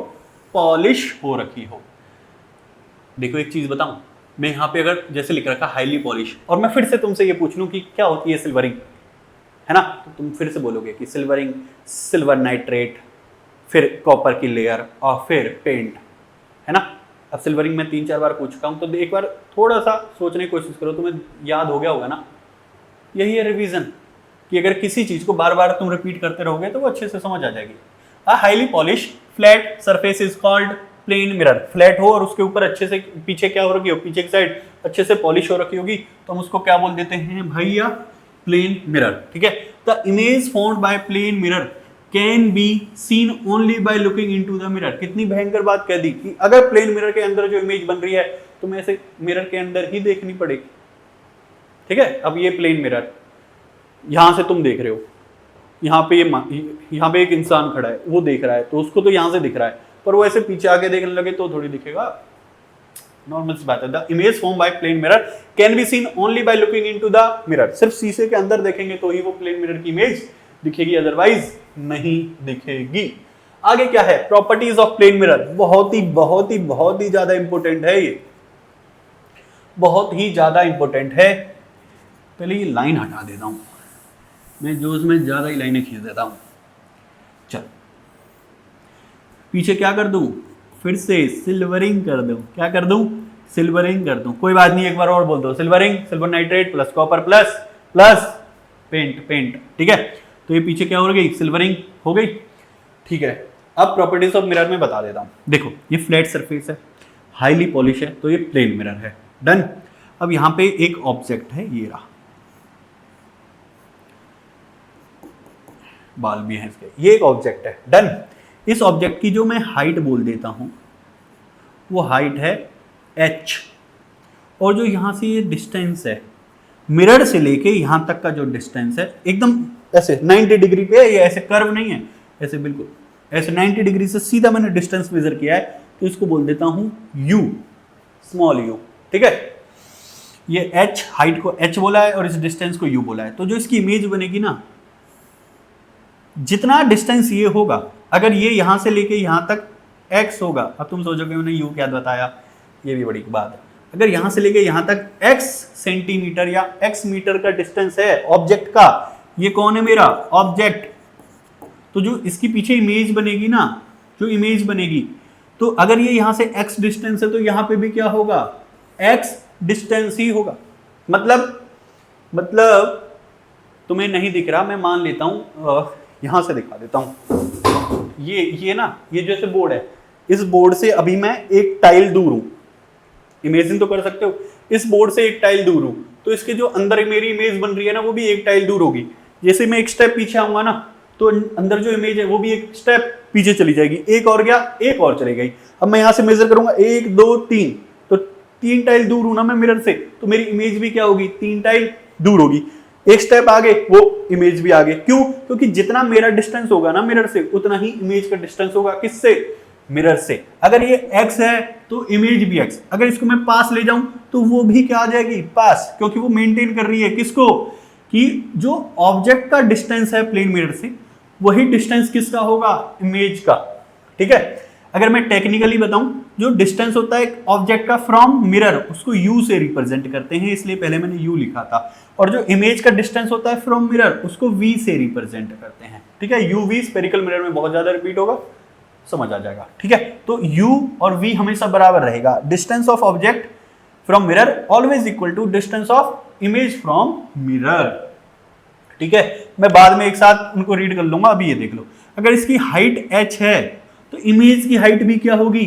पॉलिश हो रखी हो। देखो एक चीज बताऊं, मैं यहाँ पे अगर जैसे लिख रखा हाईली पॉलिश, और मैं फिर से तुमसे ये पूछ लूं कि क्या होती है सिल्वरिंग, है ना, तो तुम फिर से बोलोगे कि सिल्वरिंग, सिल्वर नाइट्रेट, फिर कॉपर की लेयर और फिर पेंट, है ना। अब सिल्वरिंग में 3-4 बार पूछ चुका हूं, तो एक बार थोड़ा सा सोचने की कोशिश करो, तुम्हें याद हो गया होगा ना। यही है रिवीजन, कि अगर किसी चीज को बार बार तुम रिपीट करते रहोगे तो वो अच्छे से समझ आ जाएगी। Highly polish flat surface is called plane mirror. Flat हो और उसके ऊपर अच्छे से पीछे क्या हो रखी हो, पीछे की साइड अच्छे से पॉलिश हो रखी होगी, तो हम उसको क्या बोल देते हैं भैया, प्लेन मिरर। ठीक है, the image formed by plane mirror can be seen only by looking into the mirror. कितनी भयंकर बात कह दी कि अगर प्लेन मिरर के अंदर जो इमेज बन रही है तुम्हें ऐसे मिरर के अंदर ही देखनी पड़ेगी। ठीक है, अब ये प्लेन मिरर, यहां से तुम देख रहे हो, यहाँ पे यहाँ पे एक इंसान खड़ा है, वो देख रहा है, तो उसको तो यहाँ से दिख रहा है, पर वो ऐसे पीछे आके देखने लगे तो थोड़ी दिखेगा, नॉर्मल सी बात है। The image form by plane mirror can be seen only by looking into the mirror. सिर्फ शीशे के अंदर देखेंगे तो ही वो प्लेन मिरर की इमेज दिखेगी, अदरवाइज नहीं दिखेगी। आगे क्या है, प्रॉपर्टीज ऑफ प्लेन मिरर। बहुत ही ज्यादा इंपॉर्टेंट है ये, बहुत ही ज्यादा इंपॉर्टेंट है। पहले ये लाइन हटा देता हूं, मैं जोश में ज्यादा ही लाइनें खींच देता हूं। चल पीछे क्या कर दूं, फिर से सिल्वरिंग कर दूं, क्या कर दूं, सिल्वरिंग कर दूं। कोई बात नहीं, एक बार और बोल दो, silvering, silver nitrate plus copper plus paint. ठीक है, तो ये पीछे क्या हो गई, सिल्वरिंग हो गई। ठीक है, अब प्रॉपर्टीज ऑफ मिरर में बता देता हूं। देखो ये फ्लैट सरफेस है, हाईली पॉलिश है, तो ये प्लेन मिरर है, डन। अब यहां पे एक ऑब्जेक्ट है, ये रहा, बाल भी हैं इसके, ये एक ऑब्जेक्ट है, डन। इस ऑब्जेक्ट की जो मैं हाइट बोल देता हूं वो हाइट है h, और जो यहां से ये डिस्टेंस है मिरर से लेके यहां तक का जो डिस्टेंस है, एकदम ऐसे 90 डिग्री पे है, ये ऐसे कर्व नहीं है, ऐसे बिल्कुल ऐसे 90 डिग्री से सीधा मैंने डिस्टेंस मेजर किया है, तो इसको बोल देता हूं u, स्मॉल u। ठीक है, ये h, हाइट को h बोला है और इस डिस्टेंस को u बोला है। तो जो इसकी इमेज बनेगी ना, जितना डिस्टेंस ये होगा, अगर ये यहां से लेके यहां तक x होगा, अब तुम सोचोगे मैंने u क्या बताया, ये भी बड़ी बात है। अगर यहां से लेके यहां तक x सेंटीमीटर या x मीटर का डिस्टेंस है ऑब्जेक्ट का, ये कौन है मेरा ऑब्जेक्ट, तो जो इसकी पीछे इमेज बनेगी ना, जो इमेज बनेगी, तो अगर ये यहां से x डिस्टेंस है तो यहां पे भी क्या होगा, x डिस्टेंस ही होगा। मतलब तुम्हें नहीं दिख रहा, मैं मान लेता हूं, यहां से दिखा देता हूं। ये ना, ये जैसे बोर्ड है, इस बोर्ड से अभी मैं एक टाइल दूर हूं, इमेजिन तो कर सकते हो, इस बोर्ड से एक टाइल दूर हूं, तो इसके जो अंदर मेरी इमेज बन रही है ना, वो भी एक टाइल दूर होगी। जैसे मैं एक स्टेप पीछे आऊंगा ना, तो अंदर जो इमेज है वो भी एक स्टेप पीछे चली जाएगी, एक और गया, एक और चली गई। अब मैं यहां से मेजर करूंगा 1 2 3, तो 3 टाइल दूर हूं ना मैं मिरर से, तो मेरी इमेज भी क्या होगी, 3 टाइल दूर होगी। एक स्टेप आगे, वो इमेज भी आगे। क्यों, क्योंकि जितना मेरा डिस्टेंस होगा ना मिरर से, उतना ही इमेज का डिस्टेंस होगा, किससे, मिरर से। अगर ये x है तो इमेज भी x, अगर इसको मैं पास ले जाऊं तो वो भी क्या आ जाएगी, पास, क्योंकि वो मेंटेन कर रही है किसको, कि जो ऑब्जेक्ट का डिस्टेंस है प्लेन मिरर से, वही डिस्टेंस किसका होगा, इमेज का। ठीक है, अगर मैं टेक्निकली बताऊं जो डिस्टेंस होता है एक ऑब्जेक्ट का फ्रॉम मिरर उसको u से रिप्रेजेंट करते हैं, इसलिए पहले मैंने u लिखा था। और जो इमेज का डिस्टेंस होता है फ्रॉम मिरर उसको v से रिप्रेजेंट करते हैं, ठीक है। uv स्फेरिकल मिरर में बहुत ज्यादा रिपीट होगा, समझ आ जाएगा, ठीक है। तो u और v हमेशा बराबर रहेगा। Distance of object from mirror always equal to distance of image from mirror, ठीक है। मैं बाद में एक साथ उनको रीड कर लूंगा, अभी ये देख लो। अगर इसकी हाइट h है तो इमेज की हाइट भी क्या होगी,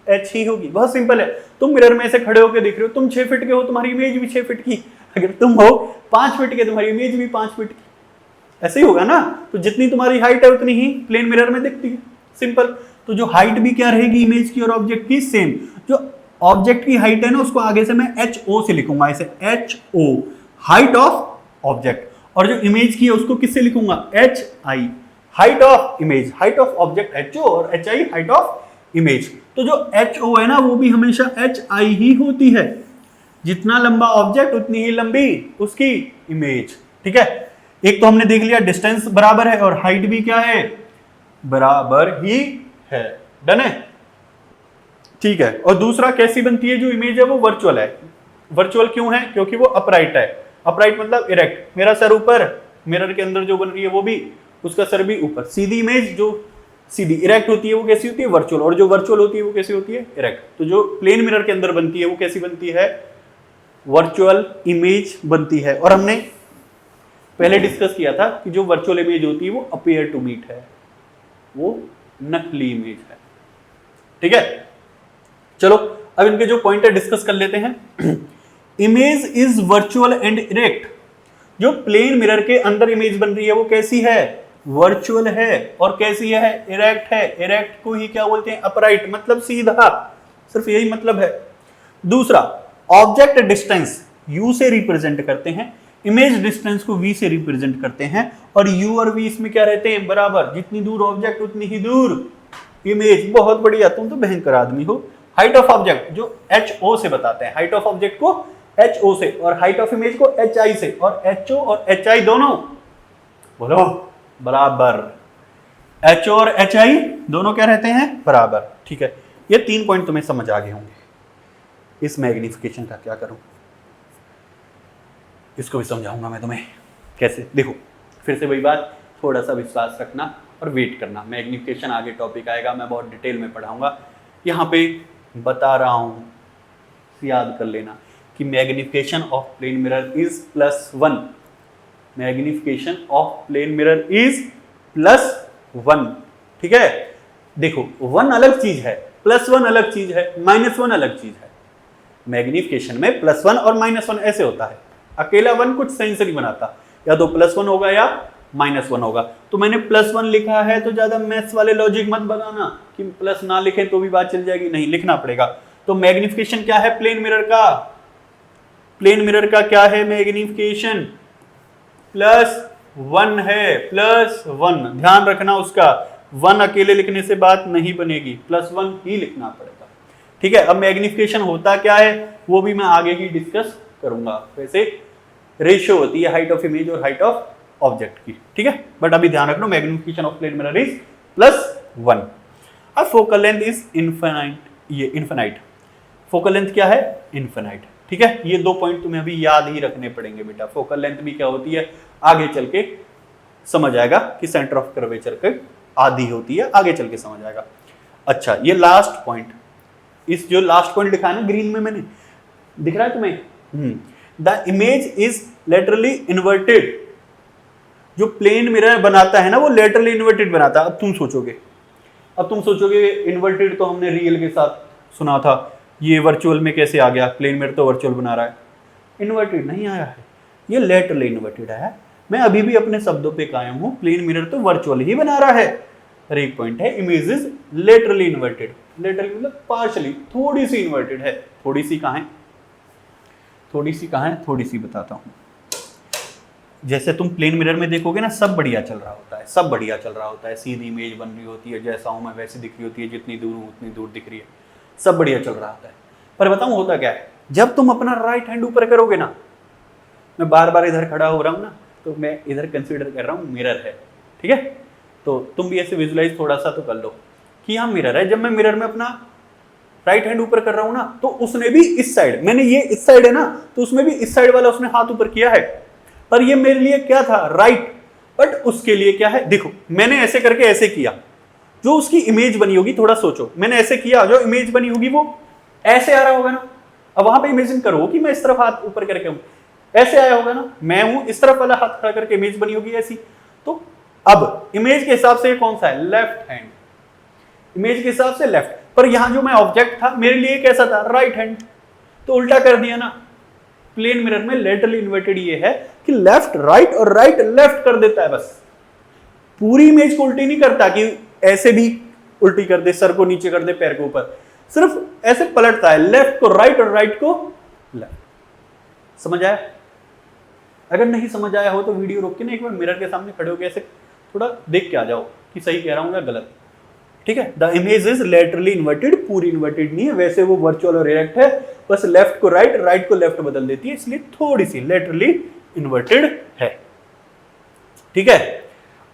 h ही होगी। बहुत सिंपल है। तुम मिरर में ऐसे खड़े होकर देख रहे हो, तुम 6 फीट के हो, तुम्हारी इमेज भी 6 फीट की। अगर तुम हो 5 फीट के, तुम्हारी इमेज भी 5 फीट की। ऐसे ही होगा ना। तो जितनी तुम्हारी हाइट है उतनी ही प्लेन मिरर में दिखती है, सिंपल। तो जो हाइट भी क्या रहेगी इमेज की और ऑब्जेक्ट की, सेम। जो ऑब्जेक्ट की हाइट है ना उसको आगे से मैं HO से लिखूंगा, ऐसे HO, हाइट ऑफ ऑब्जेक्ट। और जो इमेज की है उसको किससे लिखूंगा, HI, height of image. Height of object HO और HI हाइट ऑफ इमेज। तो जो HO है ना वो भी हमेशा HI ही होती है। जितना लंबा ऑब्जेक्ट उतनी ही लंबी उसकी इमेज, ठीक है। एक तो हमने देख लिया डिस्टेंस बराबर है और हाइट भी क्या है, बराबर ही है। डन है, ठीक है। और दूसरा कैसी बनती है जो इमेज है, वो वर्चुअल है। वर्चुअल क्यों है, क्योंकि वो अपराइट है। अपराइट मतलब इरेक्ट, मेरा सर ऊपर, मिरर के अंदर जो बन रही है वो भी, उसका सर भी ऊपर। सीधी इमेज जो सीधी इरेक्ट होती है वो कैसी होती है, वर्चुअल। और जो वर्चुअल होती है वो कैसी होती है, इरेक्ट। तो जो प्लेन मिरर के अंदर बनती है वो कैसी बनती है, वर्चुअल इमेज बनती है। और हमने पहले डिस्कस किया था कि जो वर्चुअल इमेज होती है वो अपीयर टू मीट है, वो नकली इमेज है, ठीक है। चलो अब इनके जो पॉइंट है डिस्कस कर लेते हैं। Image is virtual and erect. जो प्लेन मिरर के अंदर इमेज बन रही है वो कैसी है, वर्चुअल है। और कैसी है, इरेक्ट है। इरेक्ट को ही क्या बोलते हैं, अपराइट, मतलब सीधा, सिर्फ यही मतलब है। दूसरा, ऑब्जेक्ट डिस्टेंस u से रिप्रेजेंट करते हैं, इमेज डिस्टेंस को v से रिप्रेजेंट करते हैं। और u और v इसमें क्या रहते हैं, बराबर। जितनी दूर ऑब्जेक्ट उतनी ही दूर इमेज। बहुत बढ़िया, तुम तो भयंकर आदमी हो। हाइट ऑफ ऑब्जेक्ट जो HO से बताते हैं, हाइट ऑफ ऑब्जेक्ट को HO से और हाइट ऑफ इमेज को HI से। और HO और HI दोनों बोलो बराबर। HO और HI दोनों क्या रहते हैं, बराबर, ठीक है। ये 3 पॉइंट तुम्हें समझ आ गए होंगे। इस मैग्निफिकेशन का क्या करूं, इसको भी समझाऊंगा मैं तुम्हें कैसे। देखो फिर से वही बात, थोड़ा सा विश्वास रखना और वेट करना। मैग्निफिकेशन आगे टॉपिक आएगा, मैं बहुत डिटेल में पढ़ाऊंगा। यहाँ पे बता रहा हूँ, याद कर लेना कि magnification of plane mirror is +1। Magnification of plane mirror is +1, ठीक है। देखो 1 अलग चीज है, +1 अलग चीज है, -1 अलग चीज है। मैग्निफिकेशन में +1 और -1 ऐसे होता है। अकेला 1 कुछ सेंस नहीं बनाता, या तो +1 होगा या -1 होगा। तो मैंने +1 लिखा है तो ज्यादा मैथ्स वाले लॉजिक मत बनाना कि प्लस ना लिखे तो भी बात चल जाएगी, नहीं लिखना पड़ेगा। तो मैग्निफिकेशन क्या है प्लेन मिरर का, प्लेन मिरर का क्या है मैग्निफिकेशन, +1 है, +1। ध्यान रखना उसका, 1 अकेले लिखने से बात नहीं बनेगी, +1 ही लिखना पड़ेगा, ठीक है। अब मैग्निफिकेशन होता क्या है वो भी मैं आगे ही डिस्कस करूंगा। वैसे रेशियो होती है हाइट ऑफ इमेज और हाइट ऑफ ऑब्जेक्ट की, ठीक है। बट अभी ध्यान रखना magnification of plane mirror is +1। अब फोकल लेंथ इज इनफाइनाइट, ये इनफाइनाइट। फोकल लेंथ क्या है, इनफाइनाइट, ठीक है। ये 2 पॉइंट तुम्हें अभी याद ही रखने पड़ेंगे बेटा। फोकल लेंथ भी क्या होती है, आगे चल के समझ आएगा कि सेंटर ऑफ कर्वेचर के आधी होती है, आगे चल के समझ आएगा। अच्छा ये लास्ट पॉइंट, इस जो लास्ट पॉइंट लिखा है ना ग्रीन में मैंने, दिख रहा है तुम्हें, the image is laterally inverted. जो प्लेन मिरर बनाता है ना वो लेटरली इन्वर्टेड बनाता है। अब तुम सोचोगे इन्वर्टेड तो हमने रियल के साथ सुना था, ये वर्चुअल में कैसे आ गया, प्लेन मिरर तो वर्चुअल बना रहा है। इन्वर्टेड नहीं आया है, ये लेटरली इन्वर्टेड है। मैं अभी भी अपने शब्दों पे कायम हूं, प्लेन मिरर तो वर्चुअल ही बना रहा है। और एक पॉइंट है, image is laterally inverted. Laterally मतलब पार्शली, थोड़ी सी इन्वर्टेड है। थोड़ी सी कहाँ है, थोड़ी सी बताता हूं। जैसे तुम प्लेन मिरर में देखोगे ना, सब बढ़िया चल रहा होता है, सब बढ़िया चल रहा होता है। सीधी इमेज बन रही होती है, जैसा हूं मैं वैसी दिख रही होती है, जितनी दूर हूं उतनी दूर दिख रही है, सब बढ़िया चल रहा होता है। पर बताऊं होता क्या है, जब तुम अपना राइट हैंड ऊपर करोगे ना, मैं बार बार इधर खड़ा हो रहा हूं ना, तो मैं इधर कंसीडर कर रहा हूं मिरर है, ठीक है। तो तुम भी ऐसे विजुलाइज थोड़ा सा तो कर लो कि यहाँ मिरर है। जब मैं मिरर में अपना राइट हैंड ऊपर कर रहा हूं ना, तो उसने भी इस साइड, मैंने ये इस साइड है ना, तो उसमें भी इस साइड वाला उसने हाथ ऊपर किया है, पर ये मेरे लिए क्या था, राइट, बट उसके लिए क्या है, देखो मैंने ऐसे करके ऐसे किया, जो उसकी इमेज बनी होगी, थोड़ा सोचो, मैंने ऐसे किया, जो इमेज बनी होगी वो ऐसे आ रहा होगा ना। अब वहां पे इमेजिन करो कि मैं इस तरफ हाथ ऊपर करके हूं, ऐसे आया होगा ना, मैं हूं इस तरफ वाला हाथ खड़ा करके, इमेज बनी होगी ऐसी। तो अब इमेज के हिसाब से कौन सा है, लेफ्ट हैंड, इमेज के हिसाब से लेफ्ट, पर यहां जो मैं ऑब्जेक्ट था मेरे लिए कैसा था, राइट हैंड, तो उल्टा कर दिया ना। प्लेन मिरर में लेटरली इन्वर्टेड ये है कि लेफ्ट राइट और राइट लेफ्ट कर देता है, बस पूरी इमेज को उल्टी नहीं करता कि ऐसे भी उल्टी कर दे, सर को नीचे कर दे, पैर के ऊपर, सिर्फ ऐसे पलटता है, लेफ्ट को राइट और राइट को लेफ्ट। समझ आया? अगर नहीं समझ आया हो तो वीडियो रोक के ना एक बार मिरर के सामने खड़े होकर ऐसे थोड़ा देख के आ जाओ कि सही कह रहा हूं या गलत। ठीक है, the image is laterally inverted, पूरी इन्वर्टेड नहीं है, वैसे वो वर्चुअल और इरेक्ट है, बस लेफ्ट को राइट, राइट को लेफ्ट बदल देती है, इसलिए थोड़ी सी लेटरली इन्वर्टेड है। ठीक है,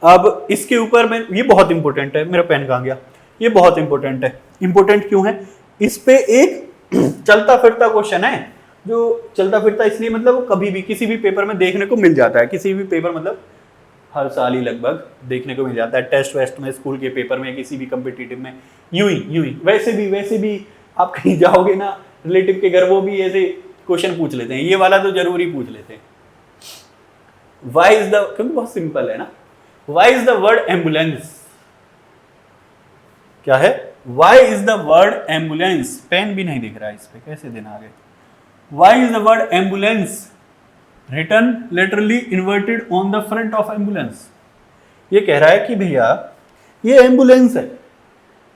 अब इसके ऊपर मैं, ये बहुत इंपॉर्टेंट है, मेरा पेन कहां गया, ये बहुत इंपॉर्टेंट है। इंपॉर्टेंट क्यों है, इस पे एक चलता फिरता क्वेश्चन है, जो चलता फिरता इसलिए मतलब वो कभी भी किसी भी पेपर में देखने को मिल जाता है, किसी भी पेपर मतलब हर साल ही लगभग देखने को मिल जाता है, टेस्ट वेस्ट में, स्कूल के पेपर में, किसी भी कम्पिटिटिव में, यूं ही। वैसे भी आप कहीं जाओगे ना रिलेटिव के घर, वो भी ऐसे क्वेश्चन पूछ लेते हैं, ये वाला तो जरूरी पूछ लेते हैं। वाई इज द, क्योंकि बहुत सिंपल है ना, why is the word ambulance, क्या है, why is the word ambulance, pen भी नहीं दिख रहा है इस पे, कैसे देना आगे, why is the word ambulance written laterally inverted on the front of ambulance. ये कह रहा है कि भैया ये एम्बुलेंस है,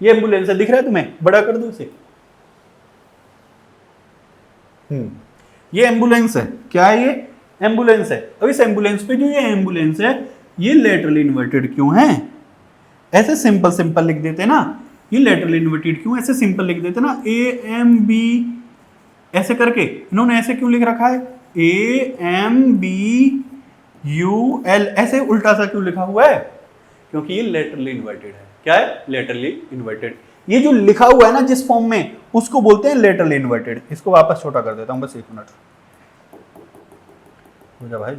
ये एम्बुलेंस है, दिख रहा है तुम्हें, बड़ा कर दो इसे, ये एम्बुलेंस है, क्या है ये, एम्बुलेंस है। अब इस एम्बुलेंस पे जो ये एम्बुलेंस है ये लेटरली इन्वर्टेड क्यों है, ऐसे सिंपल लिख देते ना, ये लेटरली इन्वर्टेड क्यों, ऐसे सिंपल लिख देते ना, AMB ऐसे करके, इन्होंने ऐसे क्यों लिख रखा है, AMBUL, ऐसे उल्टा सा क्यों लिखा हुआ है, क्योंकि ये लेटरली इन्वर्टेड है। क्या है, लेटरली इन्वर्टेड। ये जो लिखा हुआ है ना जिस फॉर्म में, उसको बोलते हैं लेटरली इन्वर्टेड। इसको वापस छोटा कर देता हूं, बस 1 मिनट हो जा भाई,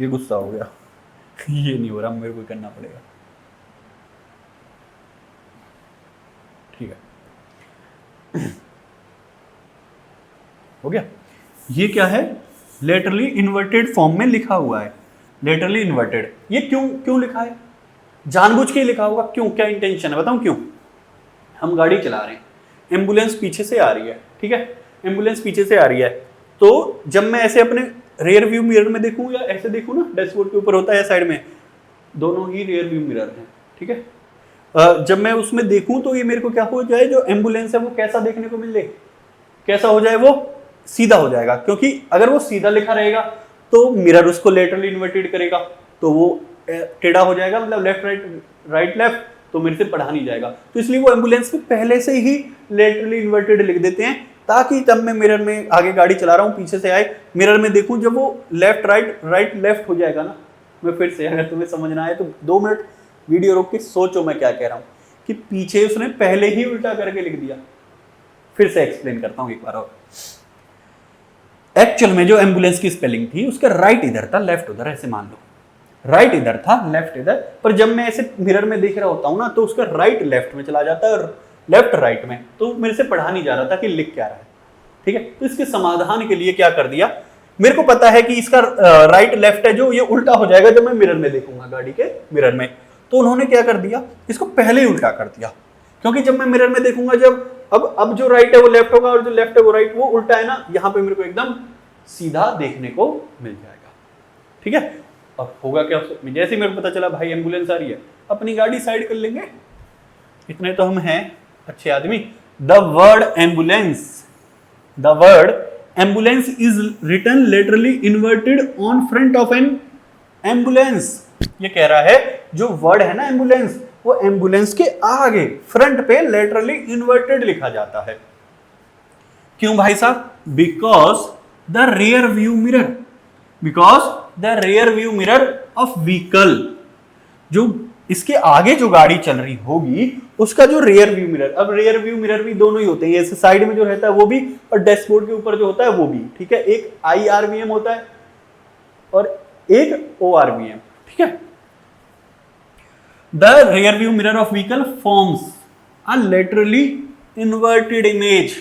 ये गुस्सा हो गया ये नहीं हो रहा, मेरे को करना पड़ेगा, ठीक है हो गया। ये क्या है, लेटरली इन्वर्टेड फॉर्म में लिखा हुआ है, लेटरली इन्वर्टेड। ये क्यों लिखा है, जानबूझ के लिखा होगा, क्यों, क्या इंटेंशन है बताऊं क्यों। हम गाड़ी चला रहे हैं, एम्बुलेंस पीछे से आ रही है, ठीक है, एम्बुलेंस पीछे से आ रही है, तो जब मैं ऐसे अपने रेयर व्यू मिरर में देखूं या ऐसे देखूं ना, डैशबोर्ड के ऊपर होता है साइड में, दोनों ही रेयर व्यू मिरर हैं, ठीक है, जब मैं उसमें देखूं तो ये मेरे को क्या हो जाए, जो एम्बुलेंस है वो कैसा देखने को मिले, कैसा हो जाए, वो सीधा हो जाएगा, क्योंकि अगर वो सीधा लिखा रहेगा तो मिरर उसको लेटरली इन्वर्टेड करेगा, तो वो टेढ़ा हो जाएगा, मतलब लेफ्ट राइट लेफ्ट, तो मेरे से पढ़ा नहीं जाएगा। तो इसलिए वो एम्बुलेंस में पहले से ही लेटरली इन्वर्टेड लिख देते हैं, ताकि जब मैं मिरर में आगे गाड़ी चला रहा हूँ, पीछे से आए, मिरर में देखूं, जब वो लेफ्ट राइट लेफ्ट हो जाएगा ना, मैं फिर से, अगर तुम्हें समझ ना आए तो 2 मिनट वीडियो रोक के सोचो मैं क्या कह रहा हूँ, कि पीछे उसने पहले ही उल्टा करके लिख दिया। फिर से एक्सप्लेन करता हूँ एक बार और। एक्चुअल में जो एम्बुलेंस की स्पेलिंग थी, उसका राइट इधर था, लेफ्ट उधर, ऐसे मान लो, राइट इधर था, लेफ्ट इधर, पर जब मैं ऐसे मिरर में देख रहा होता हूं ना, तो उसका राइट लेफ्ट में चला जाता है और लेफ्ट राइट में, तो मेरे से पढ़ा नहीं जा रहा था कि लिख क्या रहा है, ठीक है। तो इसके समाधान के लिए क्या कर दिया, मेरे को पता है कि इसका राइट लेफ्ट है जो, ये उल्टा हो जाएगा जब मैं मिरर में देखूंगा, गाड़ी के मिरर में, तो उन्होंने क्या कर दिया, इसको पहले ही उल्टा कर दिया, क्योंकि जब मैं मिरर में देखूंगा, जब अब जो राइट है वो लेफ्ट होगा और जो लेफ्ट है वो राइट, वो उल्टा है ना, यहां पे मेरे को एकदम सीधा देखने को मिल जाएगा, ठीक है। अब होगा क्या, जैसे मेरे को पता चला भाई एम्बुलेंस आ रही है, अपनी गाड़ी साइड कर लेंगे, इतने तो हम हैं अच्छे आदमी। The word ambulance is written laterally inverted on front of an ambulance. ये कह रहा है जो वर्ड है ना एम्बुलेंस, वो एम्बुलेंस के आगे फ्रंट पे लेटरली इन्वर्टेड लिखा जाता है। क्यों भाई साहब, because the rear view mirror of vehicle, जो इसके आगे जो गाड़ी चल रही होगी उसका जो रियर व्यू मिरर, अब रियर व्यू मिरर भी दोनों ही होते हैं, ऐसे साइड में जो रहता है वो भी और डैशबोर्ड के ऊपर जो होता है वो भी, ठीक है। एक IRVM होता है और एक ORVM, ठीक है। The rear view mirror of vehicle forms a laterally inverted image,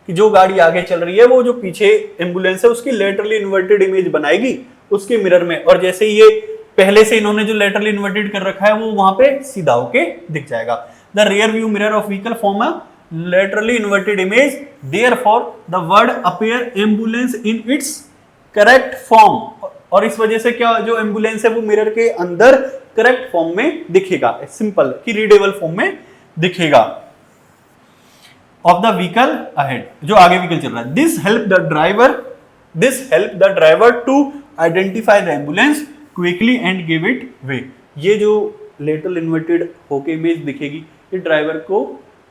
कि जो गाड़ी आगे चल रही है वो जो पीछे एम्बुलेंस है उसकी लेटरली इन्वर्टेड इमेज बनाएगी उसके मिरर में, और जैसे ये पहले से इन्होंने जो लेटरली इन्वर्टेड कर रखा है वो वहां पे सीधा होके दिख जाएगा। The rear view mirror of vehicle form a laterally inverted image, therefore the word appear ambulance in its correct form, और इस वजह से क्या जो एम्बुलेंस है वो मिरर के अंदर करेक्ट फॉर्म में दिखेगा, सिंपल की रीडेबल फॉर्म में दिखेगा। ऑफ द व्हीकल अहेड, जो आगे व्हीकल चल रहा है, this help the driver to identify the ambulance quickly and give it way. ये जो लेटरल इन्वर्टेड होके इमेज दिखेगी ये ड्राइवर को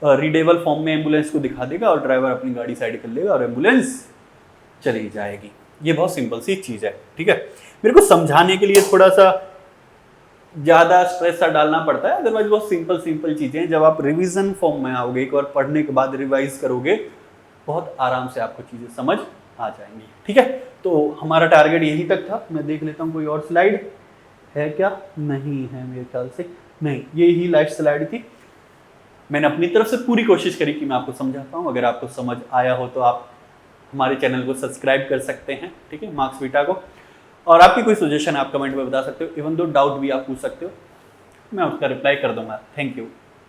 रीडेबल फॉर्म में एम्बुलेंस को दिखा देगा और ड्राइवर अपनी गाड़ी साइड कर लेगा और एम्बुलेंस चली जाएगी। ये बहुत सिंपल सी चीज है, ठीक है। मेरे को समझाने के लिए थोड़ा सा ज्यादा स्ट्रेस सा डालना पड़ता है, अदरवाइज बहुत सिंपल चीजें हैं। जब आप रिवीजन फॉर्म में आओगे, एक बार पढ़ने के बाद रिवाइज करोगे, बहुत आराम से आपको चीजें समझ आ जाएंगी, ठीक है। तो हमारा टारगेट यही तक था। मैं देख लेता हूँ कोई और स्लाइड है क्या, नहीं है मेरे ख्याल से, नहीं, ये ही लास्ट स्लाइड थी। मैंने अपनी तरफ से पूरी कोशिश करी कि मैं आपको समझा पाऊँ। अगर आपको समझ आया हो तो आप हमारे चैनल को सब्सक्राइब कर सकते हैं, ठीक है, मार्क्स बीटा को। और आपकी कोई सजेशन आप कमेंट में बता सकते हो, इवन दो डाउट भी आप पूछ सकते हो, मैं उसका रिप्लाई कर दूंगा। Thank you.